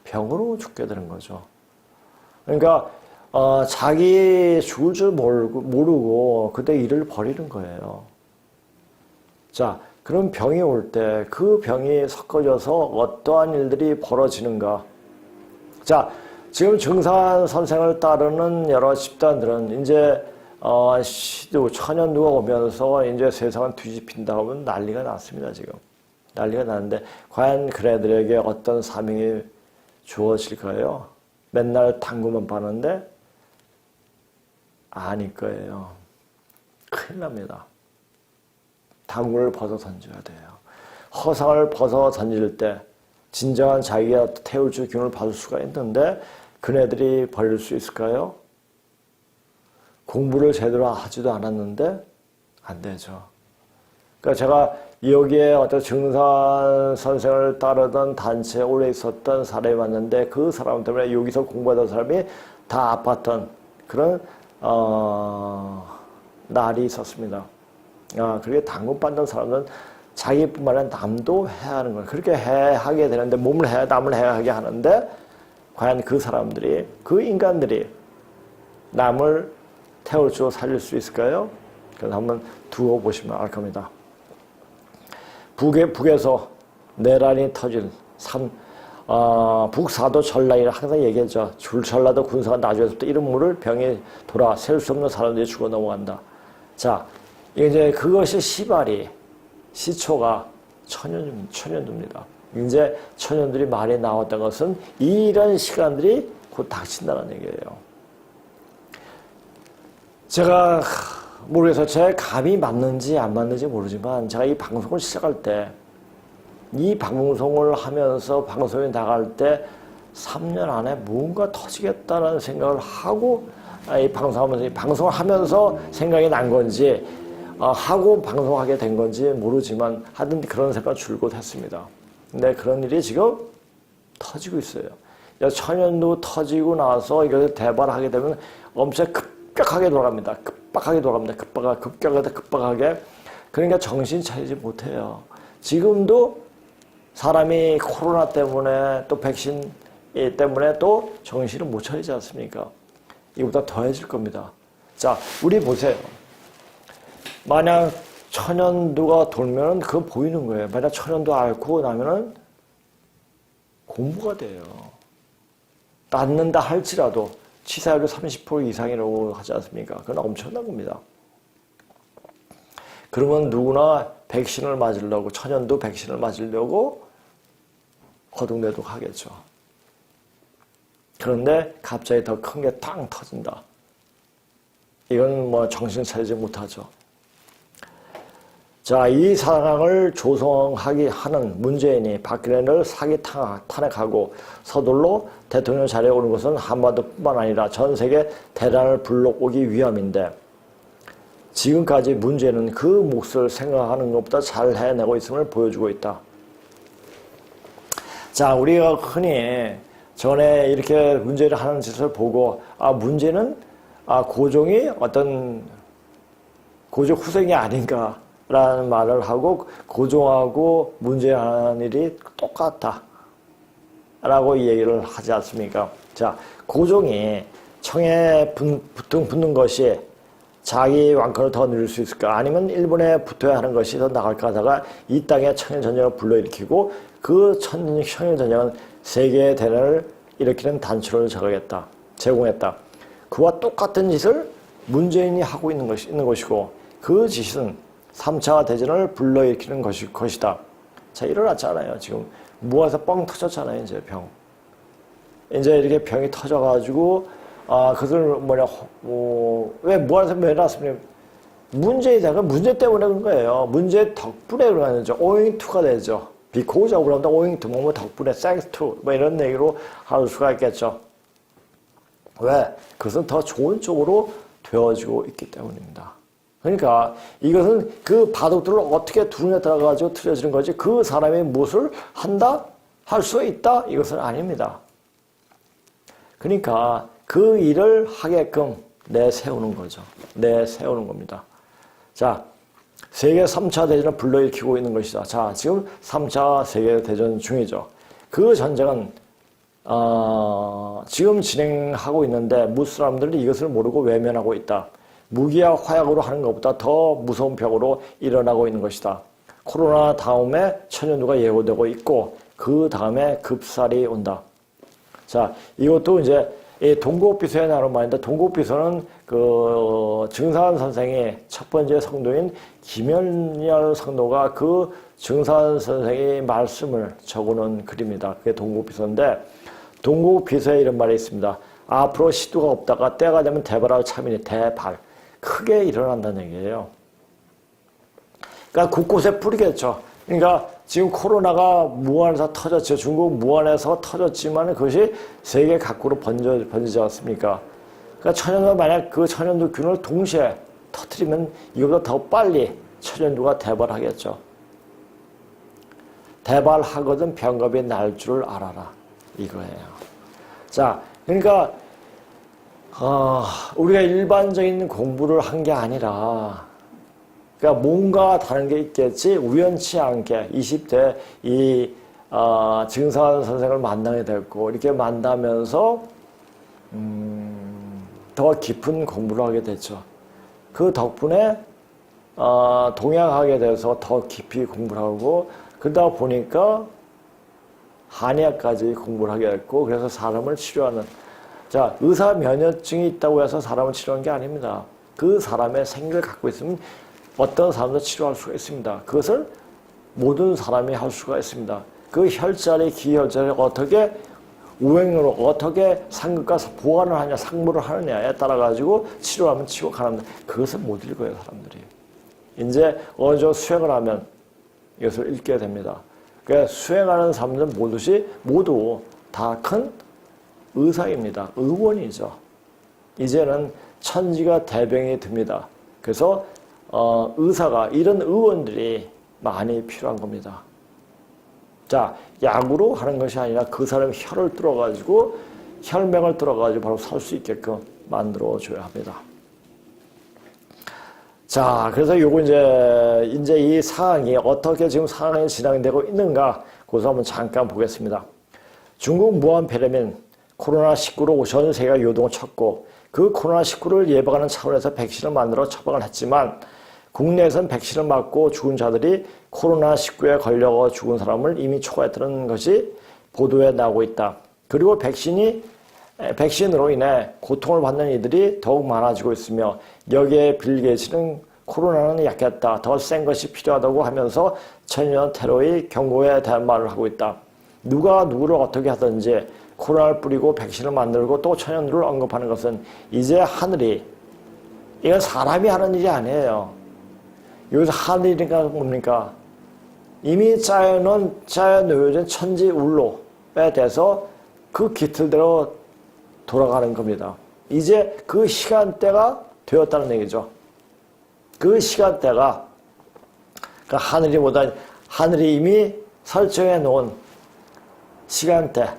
병으로 죽게 되는 거죠. 그러니까 자기 죽을 줄 모르고 그때 일을 버리는 거예요. 자, 그런 병이 올 때 그 병이 섞어져서 어떠한 일들이 벌어지는가. 자, 지금 증산 선생을 따르는 여러 집단들은 이제 천연두가 오면서 이제 세상을 뒤집힌다 하면 난리가 났습니다, 지금. 난리가 났는데, 과연 그네들에게 어떤 사명이 주어질까요? 맨날 당구만 파는데? 아닐 거예요. 큰일 납니다. 당구를 벗어 던져야 돼요. 허상을 벗어 던질 때, 진정한 자기가 태울 줄 기운을 받을 수가 있는데 그네들이 버릴 수 있을까요? 공부를 제대로 하지도 않았는데 안 되죠. 그러니까 제가 여기에 어떤 증산 선생을 따르던 단체에 오래 있었던 사람이 왔는데 그 사람 때문에 여기서 공부하던 사람이 다 아팠던 그런 날이 있었습니다. 그렇게 당구 받는 사람은 자기뿐만 아니라 남도 해야 하는 거예요. 그렇게 하게 되는데 남을 하게 하는데 과연 그 사람들이 그 인간들이 남을 태울 수 살릴 수 있을까요? 그래서 한번 두어 보시면 알 겁니다. 북에서 내란이 터진 북사도 전라이라 항상 얘기하죠. 전라도 군사가 나중에서부터 이름 모를 병이 돌아 셀 수 없는 사람들이 죽어 넘어간다. 자, 이제 그것이 시초가 천연두입니다. 이제 천연들이 많이 나왔던 것은 이런 시간들이 곧 닥친다는 얘기예요. 제가 모르겠어요. 제 감이 맞는지 안 맞는지 모르지만 제가 이 방송을 시작할 때 이 방송을 하면서 방송에 나갈 때 3년 안에 뭔가 터지겠다는 생각을 하고 이 방송을 하면서 생각이 난 건지 하고 방송하게 된 건지 모르지만 하여튼 그런 생각을 줄곧 했습니다. 근데 그런 일이 지금 터지고 있어요. 천연두 터지고 나서 이것을 대발하게 되면 엄청 급격하게 돌아갑니다. 급격하게. 그러니까 정신 차리지 못해요. 지금도 사람이 코로나 때문에 또 백신 때문에 또 정신을 못 차리지 않습니까? 이보다 더해질 겁니다. 자, 우리 보세요. 만약 천연두가 돌면은 그거 보이는 거예요. 만약 천연두 앓고 나면은 공부가 돼요. 낫는다 할지라도 치사율이 30% 이상이라고 하지 않습니까? 그건 엄청난 겁니다. 그러면 누구나 백신을 맞으려고, 천연두 백신을 맞으려고 거둥대둥 하겠죠. 그런데 갑자기 더 큰 게 탕 터진다. 이건 뭐 정신 차리지 못하죠. 자, 이 상황을 조성하게 하는 문재인이 박근혜를 사기 탄핵하고 서둘러 대통령 자리에 오는 것은 한반도뿐만 아니라 전 세계 대란을 불러오기 위함인데 지금까지 문재인은 그 몫을 생각하는 것보다 잘 해내고 있음을 보여주고 있다. 자, 우리가 흔히 전에 이렇게 문재인이 하는 짓을 보고 문재인은 고종이 어떤 고종 후생이 아닌가라는 말을 하고 고종하고 문재인 하는 일이 똑같다 라고 얘기를 하지 않습니까? 자, 고종이 청에 붙는 것이 자기 왕권을 더 누릴 수 있을까? 아니면 일본에 붙어야 하는 것이 더 나을까 하다가 이 땅에 청일전쟁을 불러일으키고 그 청일전쟁은 세계의 대란을 일으키는 단초를 제공했다. 그와 똑같은 짓을 문재인이 하고 있는 것이고 그 짓은 3차 대전을 불러일으키는 것이다. 자, 일어났잖아요. 지금 무한에서 뻥 터졌잖아요. 이제 병. 이제 이렇게 병이 터져가지고 그것을 왜 무한에서 왜 났습니까? 문제이다가 문제 때문에 그런 거예요. 문제 덕분에 그러는 거죠. owing to가 되죠. because of보다 owing to 뭐 덕분에 thanks to 뭐 이런 얘기로 할 수가 있겠죠. 왜? 그것은 더 좋은 쪽으로 되어지고 있기 때문입니다. 그러니까 이것은 그 바둑들을 어떻게 두루에 들어가지고 틀어지는 거지 그 사람이 무엇을 한다? 할 수 있다? 이것은 아닙니다. 그러니까 그 일을 하게끔 내세우는 거죠. 내세우는 겁니다. 자, 세계 3차 대전을 불러일으키고 있는 것이다. 자, 지금 3차 세계대전 중이죠. 그 전쟁은 지금 진행하고 있는데 무사람들이 이것을 모르고 외면하고 있다. 무기와 화약으로 하는 것보다 더 무서운 벽으로 일어나고 있는 것이다. 코로나 다음에 천연두가 예고되고 있고 그 다음에 급살이 온다. 자, 이것도 이제 동국비서에 나오는 말인데 동국비서는 그 증산 선생의 첫 번째 성도인 김연열 성도가 그 증산 선생의 말씀을 적어놓은 글입니다. 그게 동국비서인데 동국비서에 이런 말이 있습니다. 앞으로 시두가 없다가 때가 되면 대발할 참이니 대발. 크게 일어난다는 얘기예요. 그러니까 곳곳에 뿌리겠죠. 그러니까 지금 코로나가 무한에서 터졌죠. 중국 무한에서 터졌지만 그것이 세계 각국으로 번지지 않습니까? 그러니까 천연두 만약 그 천연두균을 동시에 터뜨리면 이거보다 더 빨리 천연두가 대발하겠죠. 대발하거든 병겁이 날 줄을 알아라. 이거예요. 자, 그러니까 우리가 일반적인 공부를 한 게 아니라 그러니까 뭔가 다른 게 있겠지 우연치 않게 20대 이 증산 선생을 만나게 됐고 이렇게 만나면서 더 깊은 공부를 하게 됐죠. 그 덕분에 동양하게 돼서 더 깊이 공부를 하고 그러다 보니까 한의학까지 공부를 하게 됐고 그래서 사람을 치료하는 자 의사 면허증이 있다고 해서 사람을 치료하는 게 아닙니다. 그 사람의 생기를 갖고 있으면 어떤 사람도 치료할 수가 있습니다. 그것을 모든 사람이 할 수가 있습니다. 그 혈자리, 기혈자리를 어떻게 우행으로 어떻게 상급과 보완을 하냐, 상부를 하느냐에 따라 가지고 치료하면 치고 가는 그것을 못 읽어요, 사람들이. 이제 어느 정도 수행을 하면 이것을 읽게 됩니다. 그러니까 수행하는 사람들 모두 다 큰 의사입니다. 의원이죠. 이제는 천지가 대병이 듭니다. 그래서 의사가 이런 의원들이 많이 필요한 겁니다. 자, 약으로 하는 것이 아니라 그 사람의 혈을 뚫어가지고 혈맹을 뚫어가지고 바로 살 수 있게끔 만들어줘야 합니다. 자, 그래서 요거 이제 이 상황이 어떻게 지금 상황이 진행되고 있는가 그것을 한번 잠깐 보겠습니다. 중국 무한 폐렴인 코로나19로 전 세계가 요동을 쳤고 그 코로나19를 예방하는 차원에서 백신을 만들어 처방을 했지만 국내에서는 백신을 맞고 죽은 자들이 코로나19에 걸려 죽은 사람을 이미 초과했다는 것이 보도에 나오고 있다. 그리고 백신으로 인해 고통을 받는 이들이 더욱 많아지고 있으며 여기에 빌 게이츠는 코로나는 약했다. 더 센 것이 필요하다고 하면서 천연 테러의 경고에 대한 말을 하고 있다. 누가 누구를 어떻게 하든지 코로나를 뿌리고 백신을 만들고 또 천연을 언급하는 것은 이제 하늘이, 이건 사람이 하는 일이 아니에요. 여기서 하늘이니까 뭡니까? 이미 짜여놓여진 천지울로에 대해서 그 기틀대로 돌아가는 겁니다. 이제 그 시간대가 되었다는 얘기죠. 그 시간대가, 그러니까 하늘이 이미 설정해 놓은 시간대,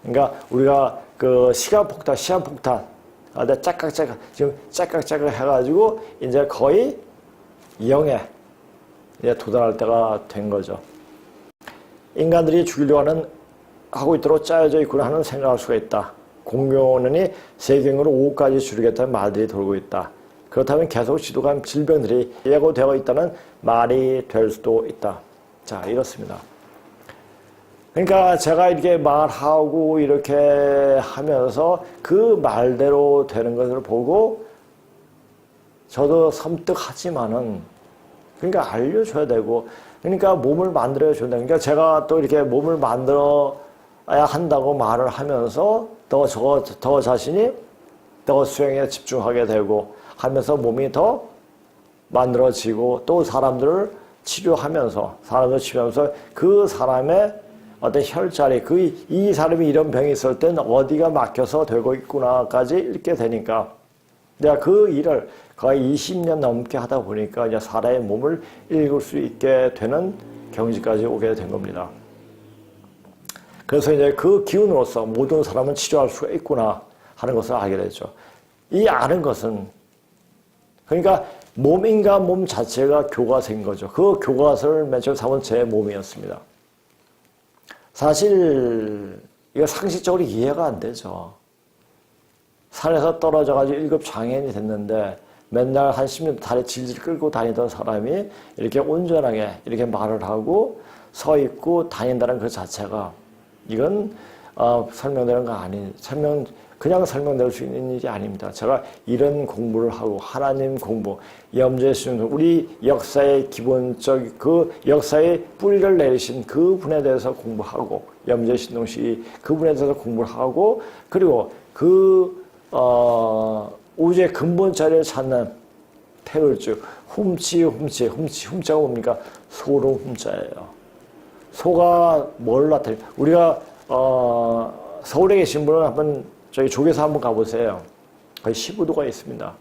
그러니까 우리가 그 시간폭탄, 지금 짝깍짝깍 해가지고 이제 거의 0에 이제 도달할 때가 된 거죠. 인간들이 죽이려고 하고 있도록 짜여져 있구나 하는 생각할 수가 있다. 공룡원이 세경으로 5까지 줄이겠다는 말들이 돌고 있다. 그렇다면 계속 지독한 질병들이 예고되어 있다는 말이 될 수도 있다. 자, 이렇습니다. 그러니까 제가 이렇게 말하고 이렇게 하면서 그 말대로 되는 것을 보고 저도 섬뜩하지만은, 그러니까 알려줘야 되고, 그러니까 몸을 만들어줘야 된다. 그러니까 제가 또 이렇게 몸을 만들어야 한다고 말을 하면서 더 자신이 더 수행에 집중하게 되고 하면서 몸이 더 만들어지고 또 사람들을 치료하면서 그 사람의 어떤 혈자리, 이 사람이 이런 병이 있을 땐 어디가 막혀서 되고 있구나까지 읽게 되니까 내가 그 일을 거의 20년 넘게 하다 보니까 이제 사람의 몸을 읽을 수 있게 되는 경지까지 오게 된 겁니다. 그래서 이제 그 기운으로서 모든 사람은 치료할 수가 있구나 하는 것을 알게 되죠. 이 아는 것은, 그러니까 인간 몸 자체가 교과서인 거죠. 그 교과서를 맨 처음 삼은 제 몸이었습니다. 사실 이거 상식적으로 이해가 안 되죠. 산에서 떨어져가지고 1급 장애인이 됐는데 맨날 한 10년 다리 질질 끌고 다니던 사람이 이렇게 온전하게 이렇게 말을 하고 서 있고 다닌다는 그 자체가, 이건 설명되는 거 그냥 설명될 수 있는 일이 아닙니다. 제가 이런 공부를 하고 하나님 공부, 염제의 신동, 우리 역사의 기본적 그 역사의 뿌리를 내리신 그 분에 대해서 공부하고, 염제의 신동씨 그분에 대해서 공부를 하고, 그리고 우주의 근본 자리를 찾는 태울주, 훔자가 뭡니까? 소로 훔자예요. 소가 뭘 나타내? 우리가 서울에 계신 분은 한번 저희 조계사 한번 가보세요. 거기 시부도가 있습니다.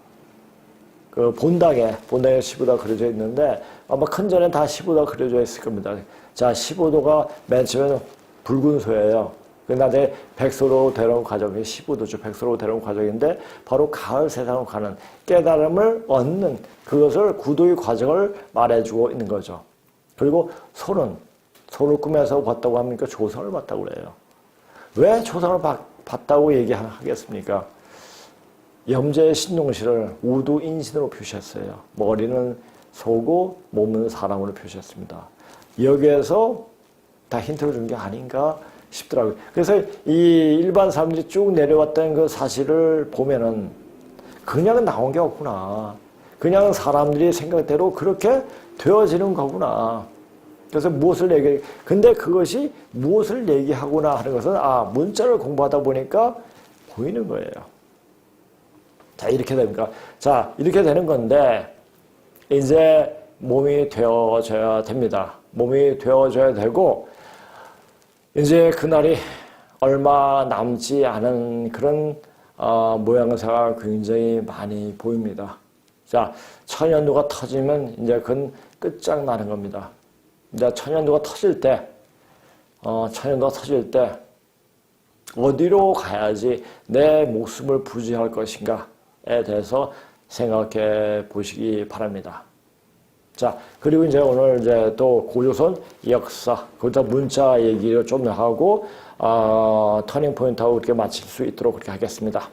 그 본당에 시부도가 그려져 있는데 아마 큰 전에 다 시부도가 그려져 있을 겁니다. 자, 시부도가 맨 처음에는 붉은 소예요. 그 나중에 백소로 데려온 과정이 시부도죠. 백소로 데려온 과정인데 바로 가을 세상으로 가는 깨달음을 얻는 그것을 구도의 과정을 말해주고 있는 거죠. 그리고 소를 꿈에서 봤다고 합니까? 조상을 봤다고 그래요. 왜 조상을 봤다고 얘기하겠습니까? 염제의 신동실을 우두인신으로 표시했어요. 머리는 소고 몸은 사람으로 표시했습니다. 여기에서 다 힌트를 준 게 아닌가 싶더라고요. 그래서 이 일반 사람들이 쭉 내려왔던 그 사실을 보면은 그냥 나온 게 없구나. 그냥 사람들이 생각대로 그렇게 되어지는 거구나. 그래서 근데 그것이 무엇을 얘기하구나 하는 것은 문자를 공부하다 보니까 보이는 거예요. 자, 이렇게 됩니까? 자, 이렇게 되는 건데, 이제 몸이 되어져야 됩니다. 몸이 되어져야 되고, 이제 그날이 얼마 남지 않은 그런 모양새가 굉장히 많이 보입니다. 자, 천연두가 터지면 이제 그건 끝장나는 겁니다. 이제 천연두가 터질 때 어디로 가야지 내 목숨을 부지할 것인가에 대해서 생각해 보시기 바랍니다. 자, 그리고 이제 오늘 이제 또 고조선 역사, 거기다 문자 얘기를 좀 하고, 터닝 포인트하고 이렇게 마칠 수 있도록 그렇게 하겠습니다.